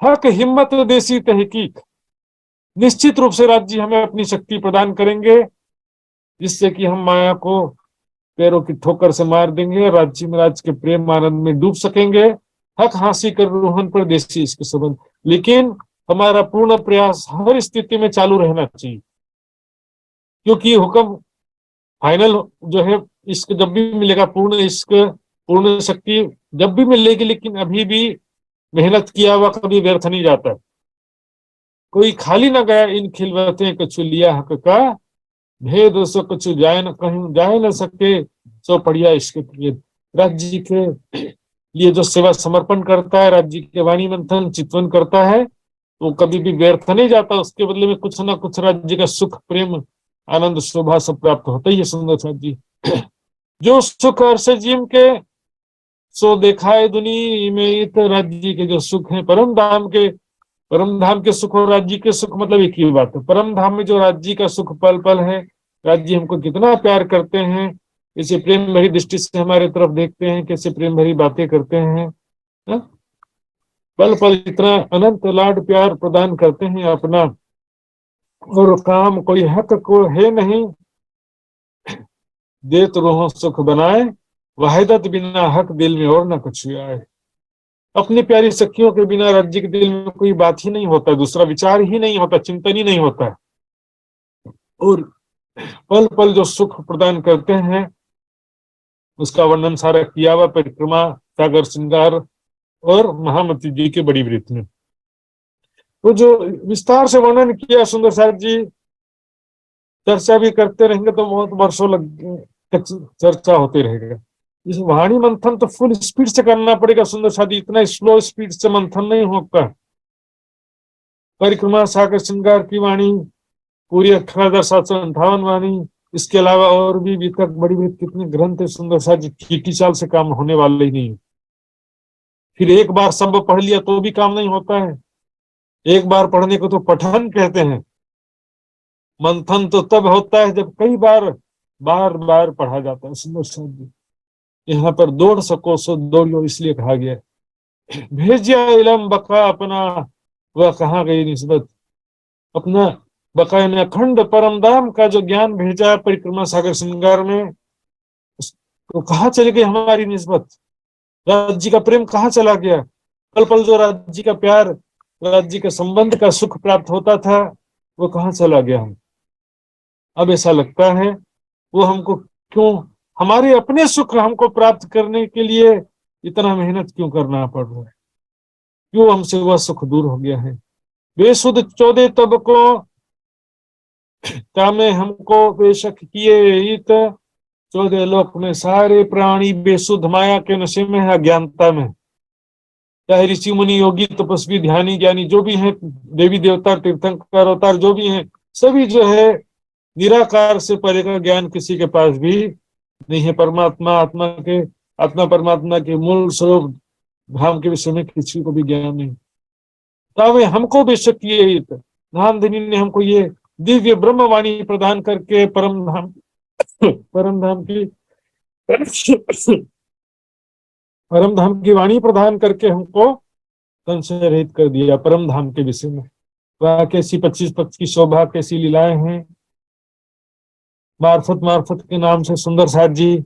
हक हिम्मत देसी तहकीक, निश्चित रूप से राज्य हमें अपनी शक्ति प्रदान करेंगे जिससे कि हम माया को पैरों की ठोकर से मार देंगे, राज्य महाराज के प्रेम आनंद में डूब सकेंगे। हक हासिल कर रूहन पर देसी इसके संबंध, लेकिन हमारा पूर्ण प्रयास हर स्थिति में चालू रहना चाहिए, क्योंकि हुक्म फाइनल जो है इश्क जब भी मिलेगा, पूर्ण इश्क पूर्ण शक्ति जब भी मिलेगी, लेकिन अभी भी मेहनत किया हुआ कभी व्यर्थ नहीं जाता। कोई खाली ना गया इन खिलवतें कछु लिया हक का, भेद सो कछु जाए न कहीं जाए न सके, सो पढ़िया इश्क किए। राज्य के लिए जो सेवा समर्पण करता है, राज्य के वाणी मंथन चितवन करता है, तो कभी भी व्यर्थ नहीं जाता। उसके बदले में कुछ ना कुछ राज्य का सुख प्रेम आनंद शोभा सब प्राप्त होता ही है सुंदर साथ जी। जो सुख अर्श जीव के सो देखा है दुनिया में, तो राज्य के जो सुख है परम धाम के सुख और राज्य के सुख मतलब एक ही बात है। परम धाम में जो राज्य का सुख पल पल है, राज्य हमको कितना प्यार करते हैं, कैसे प्रेम भरी दृष्टि से हमारे तरफ देखते हैं, कैसे प्रेम भरी बातें करते हैं, पल पल इतना अनंत लाड प्यार प्रदान करते हैं अपना। और काम कोई हक को है नहीं, देत रोह सुख बनाए, वाहिदत बिना हक दिल में और न कुछ आए। अपनी प्यारी सखियों के बिना राज्य के दिल में कोई बात ही नहीं होता, दूसरा विचार ही नहीं होता, चिंतन ही नहीं होता। और पल पल जो सुख प्रदान करते हैं उसका वर्णन सारा किया हुआ परिक्रमा सागर श्रृंगार और महामती जी के बड़ी वृत्त में। तो जो विस्तार से वर्णन किया सुंदर साथ जी, चर्चा भी करते रहेंगे तो बहुत वर्षों लग चर्चा होती रहेगा। इस वाणी मंथन तो फुल स्पीड से करना पड़ेगा सुंदर साथ जी, इतना स्लो स्पीड से मंथन नहीं होगा। परिक्रमा सागर श्रृंगार की वाणी पूरी 18,758 वाणी, इसके अलावा और भी तक बड़ी कितने ग्रंथ है सुंदर साथ जी, चीटी चाल से काम होने वाले ही नहीं। फिर एक बार सब पढ़ लिया तो भी काम नहीं होता है, एक बार पढ़ने को तो पठन कहते हैं। मंथन तो तब होता है जब कई बार बार बार पढ़ा जाता है सुंदर साथ जी। यहाँ पर दौड़ सको सो दौड़ियो इसलिए कहा गया। भेजिया इलम बका अपना, वह कहाँ गई निस्बत। अपना बकाया ने अखंड परमधाम का जो ज्ञान भेजा परिक्रमा सागर श्रृंगार में, तो कहाँ चली गई हमारी निस्बत, राज्य का प्रेम कहाँ चला गया। पल पल जो राज्य का प्यार, राज्य के संबंध का सुख प्राप्त होता था, वो कहाँ चला गया हम। अब ऐसा लगता है वो हमको क्यों, हमारे अपने सुख हमको प्राप्त करने के लिए इतना मेहनत क्यों करना पड़ रहा है, क्यों हमसे वह सुख दूर हो गया है। बेसुध 14 तबकों कामे हमको बेशक किए हित, 14 लोक में सारे प्राणी बेसुध माया के नशे में है, अज्ञानता में। चाहे ऋषि मुनि योगी तपस्वी ध्यानी ज्ञानी जो भी हैं, देवी देवता तीर्थंकर अवतार जो भी हैं, सभी जो है निराकार से परे का ज्ञान किसी के पास भी नहीं है। परमात्मा आत्मा परमात्मा के मूल स्वरूप धाम के विषय में किसी को भी ज्ञान नहीं। तब हमको बेशक ये धामधनी ने हमको ये दिव्य ब्रह्मवाणी प्रदान करके परम धाम की वाणी प्रदान करके हमको संशय रहित कर दिया परम धाम के विषय में। वह कैसी 25 पक्ष की शोभा, कैसी लीलाएं हैं। मार्फत के नाम से सुंदर साथ जी,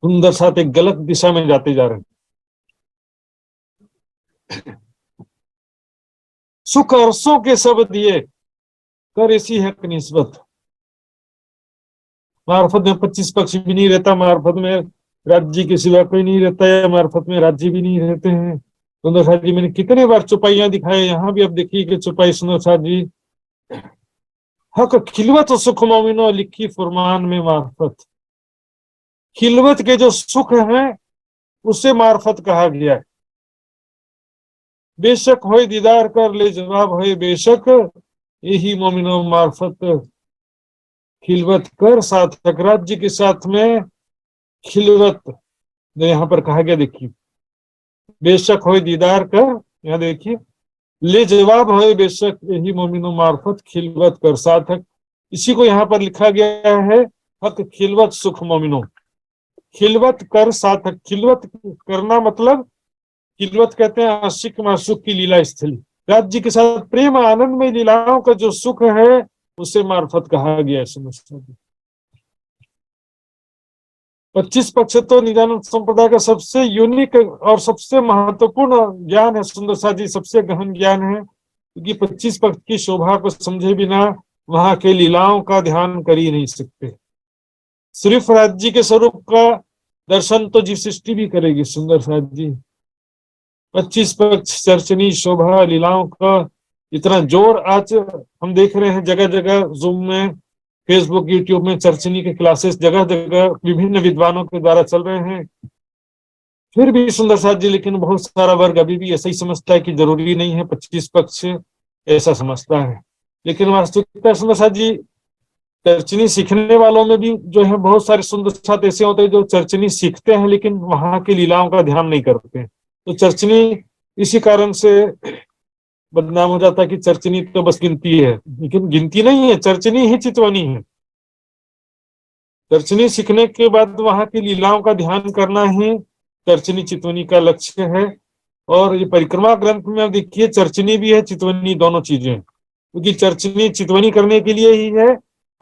सुंदर साथ एक गलत दिशा में जाते जा रहे हैं। सुख अरसों के सब दिए, कर ऐसी है निस्बत। मार्फत में 25 पक्ष भी नहीं रहता, मार्फत में राज्य के सिवा कोई नहीं रहता है, मार्फत में राज्य भी नहीं रहते हैं। सुंदर साथ जी मैंने कितने बार चौपाइयां दिखाए, यहाँ भी अब देखिए कि चौपाई सुंदर साथ जी, हक खिलवत सुख मोमिनो लिखी फुरमान में मार्फत। खिलवत के जो सुख हैं उसे मार्फत कहा गया है। बेशक होए दीदार कर ले जवाब होए बेशक, यही मोमिनो मार्फत। खिलवत कर सार्थक, राज्य के साथ में खिलवत यहाँ पर कहा गया, देखिए बेशक होए दीदार कर, यहाँ देखिए ले जवाब होए बेशक, यही मोमिनो मार्फत खिलवत कर सार्थक। इसी को यहाँ पर लिखा गया है, हक खिलवत सुख मोमिनो। खिलवत कर सार्थक, खिलवत करना मतलब, खिलवत कहते हैं आशिक माशूक की लीला स्थली। राज्य के साथ प्रेम आनंद में लीलाओं का जो सुख है उसे मार्फत कहा गया है। समझते 25 पक्ष तो निजानंद संप्रदाय का सबसे यूनिक और सबसे महत्वपूर्ण ज्ञान है। सुंदर सा जी सबसे गहन ज्ञान है, क्योंकि 25 पक्ष की शोभा को समझे बिना वहां के लीलाओं का ध्यान कर ही नहीं सकते। सिर्फ राज्य के स्वरूप का दर्शन तो जीव सृष्टि भी करेगी। सुंदर सा जी 25 पक्ष चर्चनी शोभा लीलाओं का इतना जोर आज हम देख रहे हैं, जगह जगह जूम में, फेसबुक यूट्यूब में चर्चनी के क्लासेस जगह जगह विभिन्न विद्वानों के द्वारा चल रहे हैं। फिर भी सुंदर साथ जी, लेकिन बहुत सारा वर्ग अभी भी ऐसा ही समझता है कि जरूरी नहीं है 25 पक्ष, ऐसा समझता है। लेकिन वास्तविकता सुंदर साथ जी, चर्चनी सीखने वालों में भी जो है बहुत सारे सुंदर साथ ऐसे होते हैं जो चर्चनी सीखते हैं लेकिन वहां की लीलाओं का ध्यान नहीं करते हैं। तो चर्चनी इसी कारण से बदनाम हो जाता है कि चर्चनी तो बस गिनती है, लेकिन गिनती नहीं है, चर्चनी ही चितवनी है। चर्चनी सीखने के बाद वहां की लीलाओं का ध्यान करना ही चर्चनी चितवनी का लक्ष्य है। और ये परिक्रमा ग्रंथ में आप देखिए चर्चनी भी है चितवनी दोनों चीजें, क्योंकि चर्चनी चितवनी करने के लिए ही है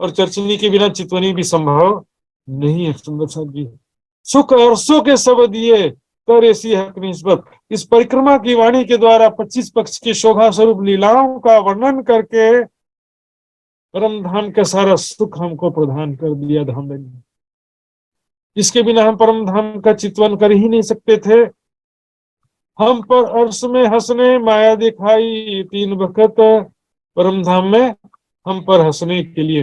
और चर्चनी के बिना चितवनी भी संभव नहीं है। सुंदर साहब जी, सुख अरसों के सब दिए, कर ऐसी हक निस्बत। इस परिक्रमा की वाणी के द्वारा 25 पक्ष की शोभा स्वरूप लीलाओं का वर्णन करके परम धाम का सारा सुख हमको प्रदान कर दिया धाम ने। इसके बिना हम परम धाम का चितवन कर ही नहीं सकते थे। हम पर अर्श में हंसने माया दिखाई, 3 वक्त परम धाम में हम पर हंसने के लिए।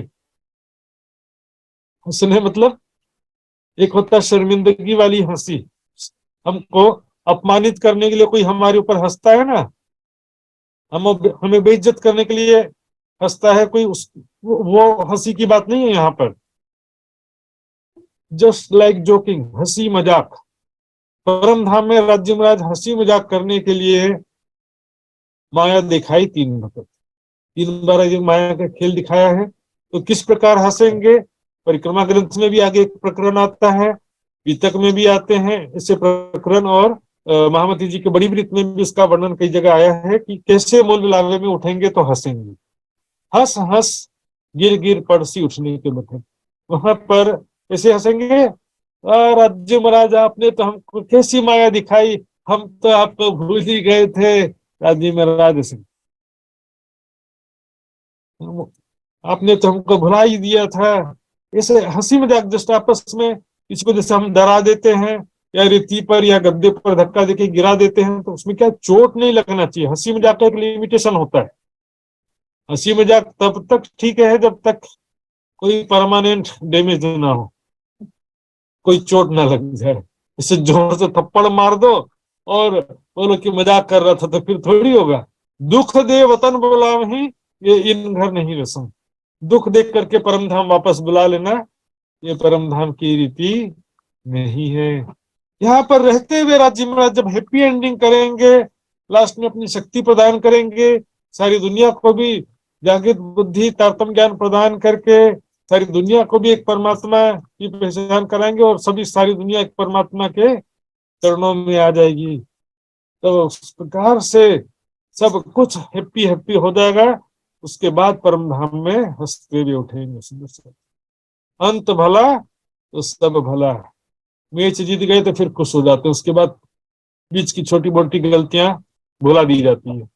हंसने मतलब एक होता है शर्मिंदगी वाली हंसी, हमको अपमानित करने के लिए कोई हमारे ऊपर हंसता है ना, हमें बेइज्जत करने के लिए हंसता है कोई, वो हंसी की बात नहीं है यहाँ पर। जस्ट लाइक जोकिंग, हंसी मजाक। परम धाम में राज्य महाराज हंसी मजाक करने के लिए माया दिखाई 3 वक्त, 3 बार ये माया का खेल दिखाया है। तो किस प्रकार हंसेंगे, परिक्रमा ग्रंथ में भी आगे एक प्रकरण आता है, वितक में भी आते हैं ऐसे प्रकरण, और महामती जी के बड़ी वृत्त में भी इसका वर्णन कई जगह आया है कि कैसे मूल लावे में उठेंगे तो हंसेंगे। हंस हंस गिर गिर पड़सी उठने के बखत, वहां पर ऐसे हंसेंगे, राज्य महाराज आपने तो हमको कैसी माया दिखाई, हम तो आपको भूल ही गए थे राजी महाराज सिंह, आपने तो हमको भुला ही दिया था। ऐसे हंसी मजाक जस्ट आपस में किसी को जैसे हम डरा देते हैं या रेती पर या गद्दे पर धक्का देके गिरा देते हैं, तो उसमें क्या चोट नहीं लगना चाहिए। हंसी मजाक का एक लिमिटेशन होता है। हंसी मजाक तब तक ठीक है जब तक कोई परमानेंट डैमेज ना हो, कोई चोट ना लग जाए। इसे जोर से थप्पड़ मार दो और बोलो कि मजाक कर रहा था, तो फिर थोड़ी होगा। दुख दे वतन बुलावहीं, ये इन घर नहीं रसम। दुख देख करके परम धाम वापस बुला लेना, ये परम धाम की रीति नहीं है। यहाँ पर रहते हुए राज्य महाराज जब हैप्पी एंडिंग करेंगे, लास्ट में अपनी शक्ति प्रदान करेंगे, सारी दुनिया को भी जागृत बुद्धि तारतम्य ज्ञान प्रदान करके सारी दुनिया को भी एक परमात्मा की पहचान कराएंगे और सभी सारी दुनिया एक परमात्मा के चरणों में आ जाएगी। तो उस प्रकार से सब कुछ हैप्पी हैप्पी हो जाएगा। उसके बाद परम धाम में हंसते हुए उठेंगे। सुंदर से अंत भला तो सब भला। मैच जीत गए तो फिर खुश हो जाते हैं, उसके बाद बीच की छोटी मोटी गलतियां भुला दी जाती है।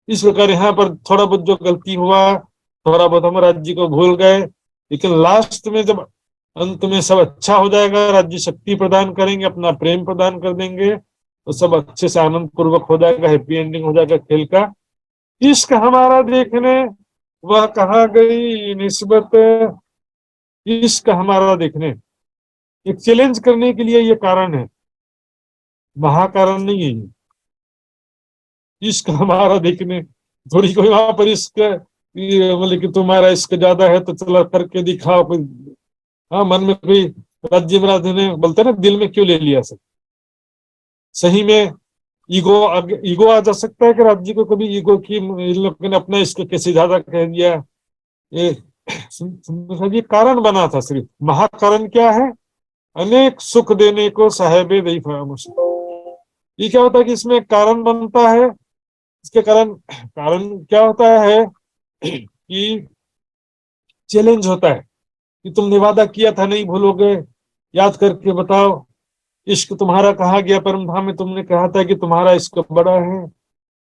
इस प्रकार यहाँ पर थोड़ा बहुत जो गलती हुआ, थोड़ा बहुत हम राज्य को भूल गए, लेकिन लास्ट में जब अंत में सब अच्छा हो जाएगा, राज्य शक्ति प्रदान करेंगे, अपना प्रेम प्रदान कर देंगे, तो सब अच्छे से आनंद पूर्वक हो जाएगा, हैप्पी एंडिंग हो जाएगा खेल का। इश्क हमारा देखने वह कहाँ गई निस्बत, इश्क हमारा देखने एक चैलेंज करने के लिए ये कारण है, महाकारण नहीं है ये। इश्क हमारा देखने, थोड़ी कोई वहां पर इश्क मतलब कि तुम्हारा इश्क ज्यादा है तो चला करके दिखाओ कोई। हाँ, मन में कोई राज्य महाराज ने बोलते ना दिल में क्यों ले लिया सब। सही में ईगो आ जा सकता है कि राज्य को कभी ईगो की इन लोगों ने अपना इश्क कैसे ज्यादा कह दिया। ये ये कारण बना था सिर्फ। महाकारण क्या है? अनेक सुख देने को साहेबे दई फरामोश। ये क्या होता है कि इसमें कारण बनता है। इसके कारण क्या होता है कि चैलेंज होता है कि तुमने वादा किया था नहीं भूलोगे, याद करके बताओ इश्क तुम्हारा कहाँ गया। परम धाम में तुमने कहा था कि तुम्हारा इश्क बड़ा है।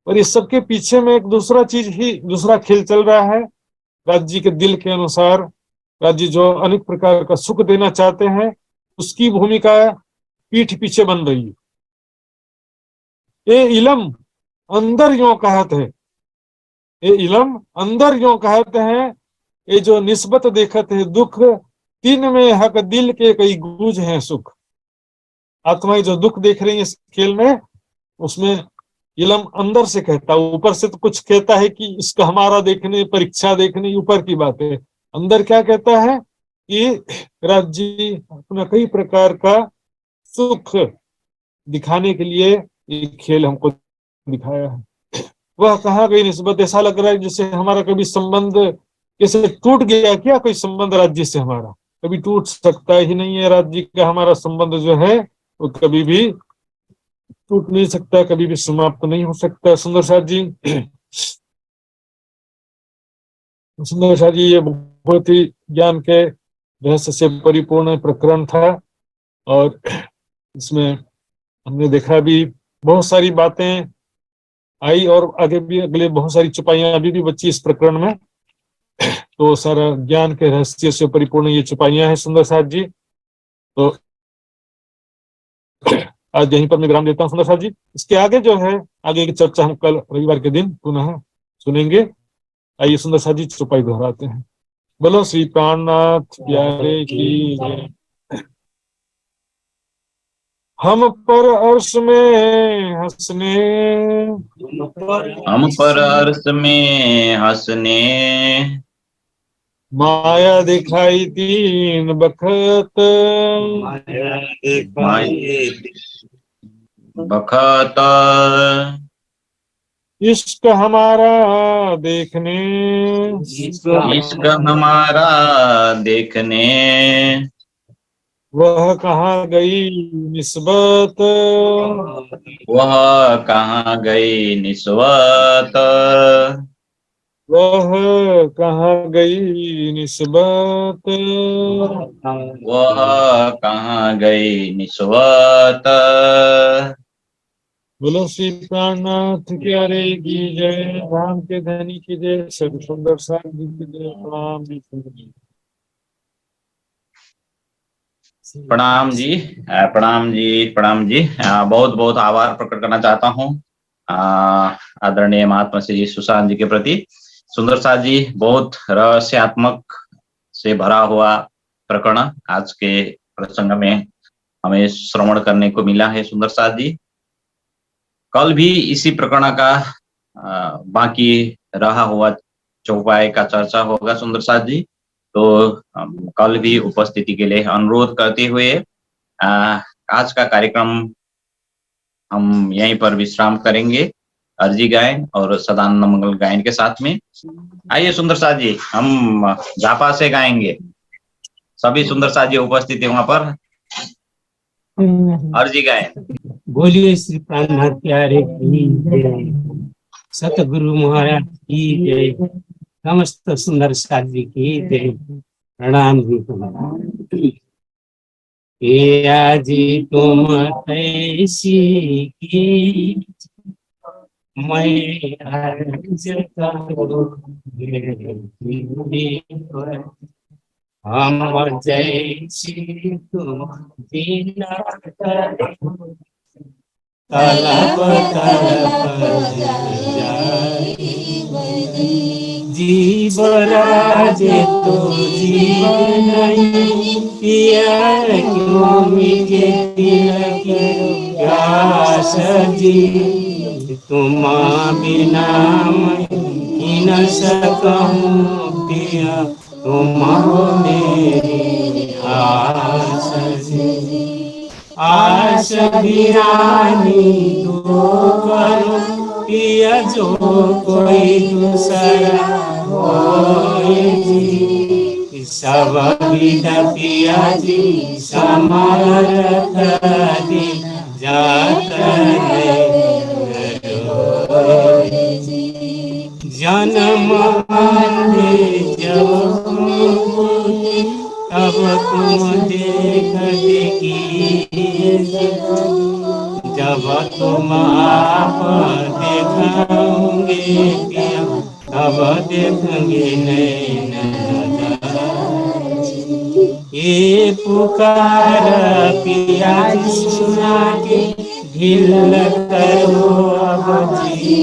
और इस सबके पीछे में एक दूसरा चीज ही, दूसरा खेल चल रहा है। राज्य के दिल के अनुसार राज्य जो अनेक प्रकार का सुख देना चाहते हैं, उसकी भूमिका पीठ पीछे बन रही है। ए इलम अंदर यूं कहते हैं, ए इलम अंदर यूं कहते हैं, ये जो निस्बत देखत है दुख, तीन में हक दिल के कई गूंज हैं सुख। आत्माएं जो दुख देख रही है इस खेल में, उसमें इलम अंदर से कहता है। ऊपर से तो कुछ कहता है कि इसका हमारा देखने, परीक्षा देखने, ऊपर की बात है। अंदर क्या कहता है कि राज्य अपना कई प्रकार का सुख दिखाने के लिए ये खेल हमको दिखाया है। वह कहाँ गई निस्बत, ऐसा लग रहा है जैसे हमारा कभी संबंध जैसे टूट गया क्या। कोई संबंध राज्य से हमारा कभी टूट सकता ही नहीं है। राज्य का हमारा संबंध जो है वो कभी भी टूट नहीं सकता, कभी भी समाप्त नहीं हो सकता। सुंदर साथ जी, सुंदर साथ जी, ये बहुत ही ज्ञान के रहस्य से परिपूर्ण प्रकरण था और इसमें हमने देखा भी बहुत सारी बातें आई और आगे भी अगले बहुत सारी चुपाइयां अभी भी बची इस प्रकरण में। तो सारा ज्ञान के रहस्य से परिपूर्ण ये चुपाइयां हैं सुंदर साथ जी। तो आज यहीं पर मैं विराम देता हूँ सुंदर साथ जी। इसके आगे जो है, आगे की चर्चा हम कल रविवार के दिन पुनः सुनेंगे। आइए सुंदर साथ जी चुपाई दोहराते हैं। बोलो श्री प्राणनाथ प्यारे की जय। हम पर अर्श में हंसने, हम पर अर्श में हंसने, माया दिखाई तीन बखत, बखत इश्क हमारा देखने, इश्क हमारा देखने, वह कहाँ गई निस्बत, वह कहाँ गई निस्वत, वह कहाँ गई निस्बत। वह कहाँ गई निस्वत। बोलो श्री प्राणनाथ प्यारे की जय, राम के धनी की जय, सर्व सुंदर साथ जी की जय। प्रणाम जी, सुंदर जी। प्रणाम जी, प्रणाम जी, प्रणाम जी। बहुत बहुत आभार प्रकट करना चाहता हूँ आदरणीय महात्मा श्री सुशांत जी के प्रति। सुंदर साथ जी, बहुत रहस्यात्मक से भरा हुआ प्रकरण आज के प्रसंग में हमें श्रवण करने को मिला है। सुंदर साथ जी, कल भी इसी प्रकरण का बाकी रहा हुआ चौपाई का चर्चा होगा। सुंदर साथ जी, तो कल भी उपस्थिति के लिए अनुरोध करते हुए आज का कार्यक्रम हम यहीं पर विश्राम करेंगे, अर्जी गायन और सदानंद मंगल गायन के साथ में। आइए सुंदर साथ जी, हम झापा से गाएंगे। सभी सुंदर साथ जी उपस्थित है वहां पर, अर्जी गायन। बोलिए श्री प्राणनाथ प्यारे की जय, सतगुरु महाराज की जय, समस्त सुंदर साथ जी की जय। प्रणाम जी। जी तुम ऐसी की मैं अर्ज करूं, हम जैसी तुम दीना करो, तलब तलब जाए जीव राजे तो जीव नहीं पिया, क्यों मिटे दिल की प्यास जी, तुम बिना मैं न सकूं पिया, तुम हो मेरी आस जी। आस वीरानी तो करो पिया, जो कोई दूसरा होए जी, सब विधा पिया जी समर्थ दी जात जी। जन्म जब अब तुम देख देखी, जब तुम आप देखोगे पिया, तब देखेंगे नैन। ये पुकार पिया जी सुना के ढिल करो अब जी,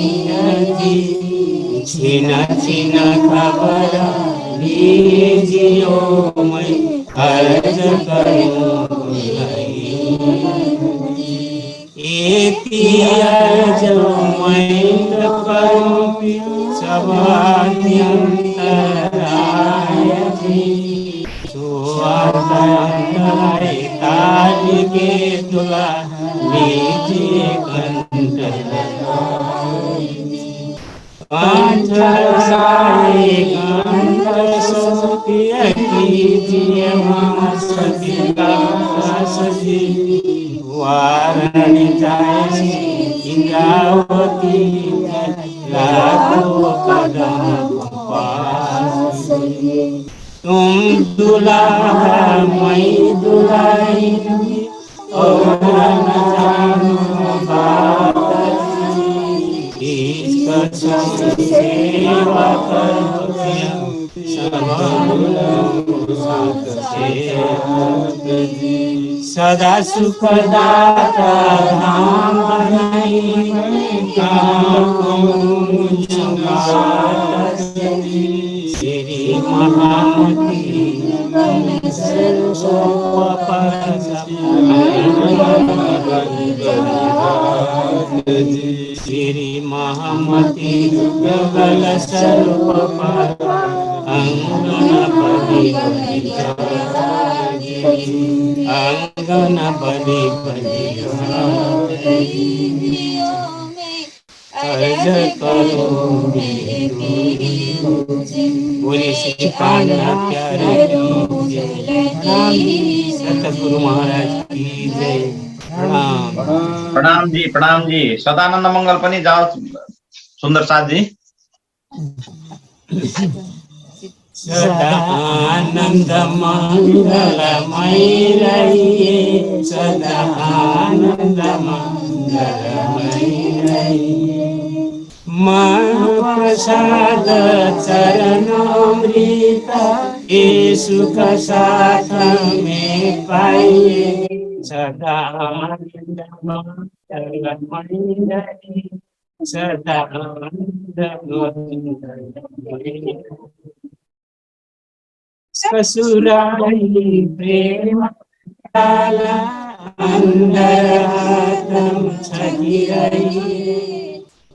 छीन छीन खबर लीजियो मैं अर्ज करूं, अर्ज मैं करूं सब अंतराय जी, ताज के दुला लीजिए कंठ कीजिए वारण जाए इंद्रावती लाखों कदम पास, तुम दुल्हा मैं दुल्हाई और न जानो बात, सेवा करो सदा सुखदाता धाम बनाई, श्री महामती श्री महामती गगल स्वरूप अंगन बलि अंगन बलि अर्ज करो बोले श्री प्राणनाथ प्यारे की जय, सतगुरु महाराज की जय। प्रणाम प्रणाम जी। सदानंद मंगल पनि जाओ सुंदर साथ जी। सदानंद मंगलमय रहिए, सदानंद मंगलमय महाप्रसाद चरणामृत यीशु का साथ में पाइए सदा आनंद सदा ससुराली प्रेम काला अंदर आत्म छगिरही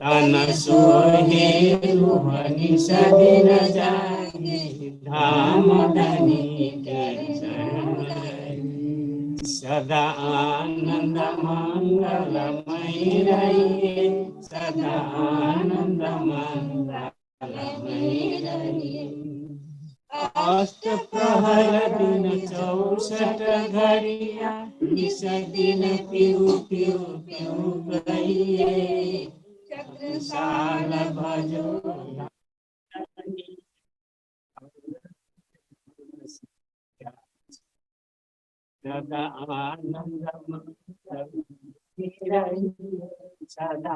तन सोहे रुहनी सदिन जागे धाम धनी के सदा आनंद मंगलमय रहिए सदा आनंद मंगलमय रहिए अष्ट प्रहर दिन 64 घड़िया निस दिन पिउ पिउ पिउ गइए चक्रसाल भजो सदा आनंद सदा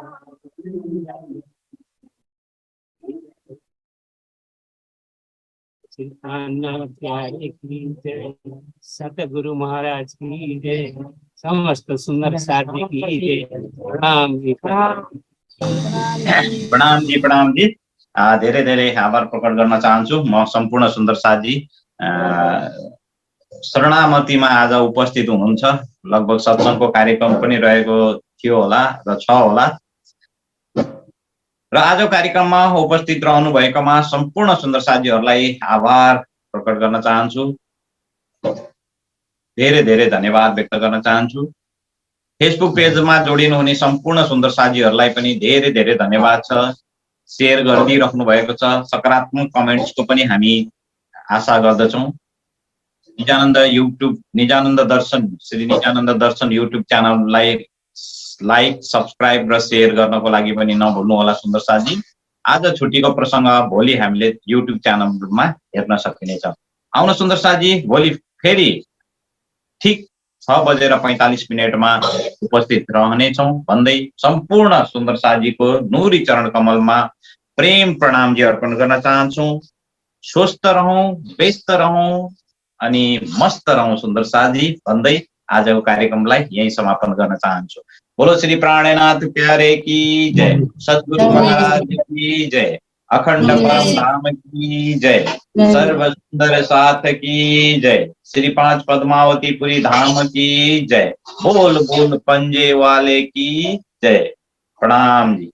प्यारे की जय सतगुरु महाराज की जय समस्त सुंदर साथी की जय प्रणाम जी प्रणाम प्रणाम जी धेरै धेरै आभार प्रकट गर्न चाहन्छु म सम्पूर्ण सुन्दर साथी शरणामतीमा आज उपस्थित हुनुहुन्छ लगभग सत्संगको कार्यक्रम पनि रहेको थियो होला र छ होला र आज कार्यक्रममा उपस्थित रहनु भएकोमा सम्पूर्ण सुन्दर साथीहरूलाई आभार प्रकट गर्न चाहन्छु धेरै धेरै धन्यवाद व्यक्त गर्न चाहन्छु फेसबुक पेजमा जोडिनुहुने सम्पूर्ण सुन्दर साथीहरूलाई पनि धेरै धेरै धन्यवाद छ शेयर गरिदिइराख्नु भएको छ सकारात्मक कमेन्ट्सको पनि हामी आशा गर्दछौं निजानन्द दर्शन श्री निजानन्द दर्शन युट्युब च्यानललाई लाइक सब्स्क्राइब र शेयर गर्नको लागि पनि नभुल्नु होला सुन्दर साथी आज छुट्टीको प्रसंग भोलि हामीले युट्युब च्यानलमा हेर्न सकिनेछ आउन सुन्दर साथी भोलि फेरि ठीक 6:45 उपस्थित रहनेछौं भन्दै सम्पूर्ण सुन्दर साथीको नूरी चरण कमलमा प्रेम प्रणाम जी अर्पण गर्न चाहन्छु स्वस्थ रहौं व्यस्त रहौं अनि मस्त रहौं सुन्दर साथी भन्दै आजको कार्यक्रमलाई यही समापन गर्न चाहन्छु बोलो श्री प्राणनाथ प्यारे की जय सद्गुरु महाराज की जय अखंड परम धाम की जय सर्व सुंदर साथ की जय श्री 5 पद्मावतीपुरी धाम की जय बोल बोल पंजे वाले की जय प्रणाम जी।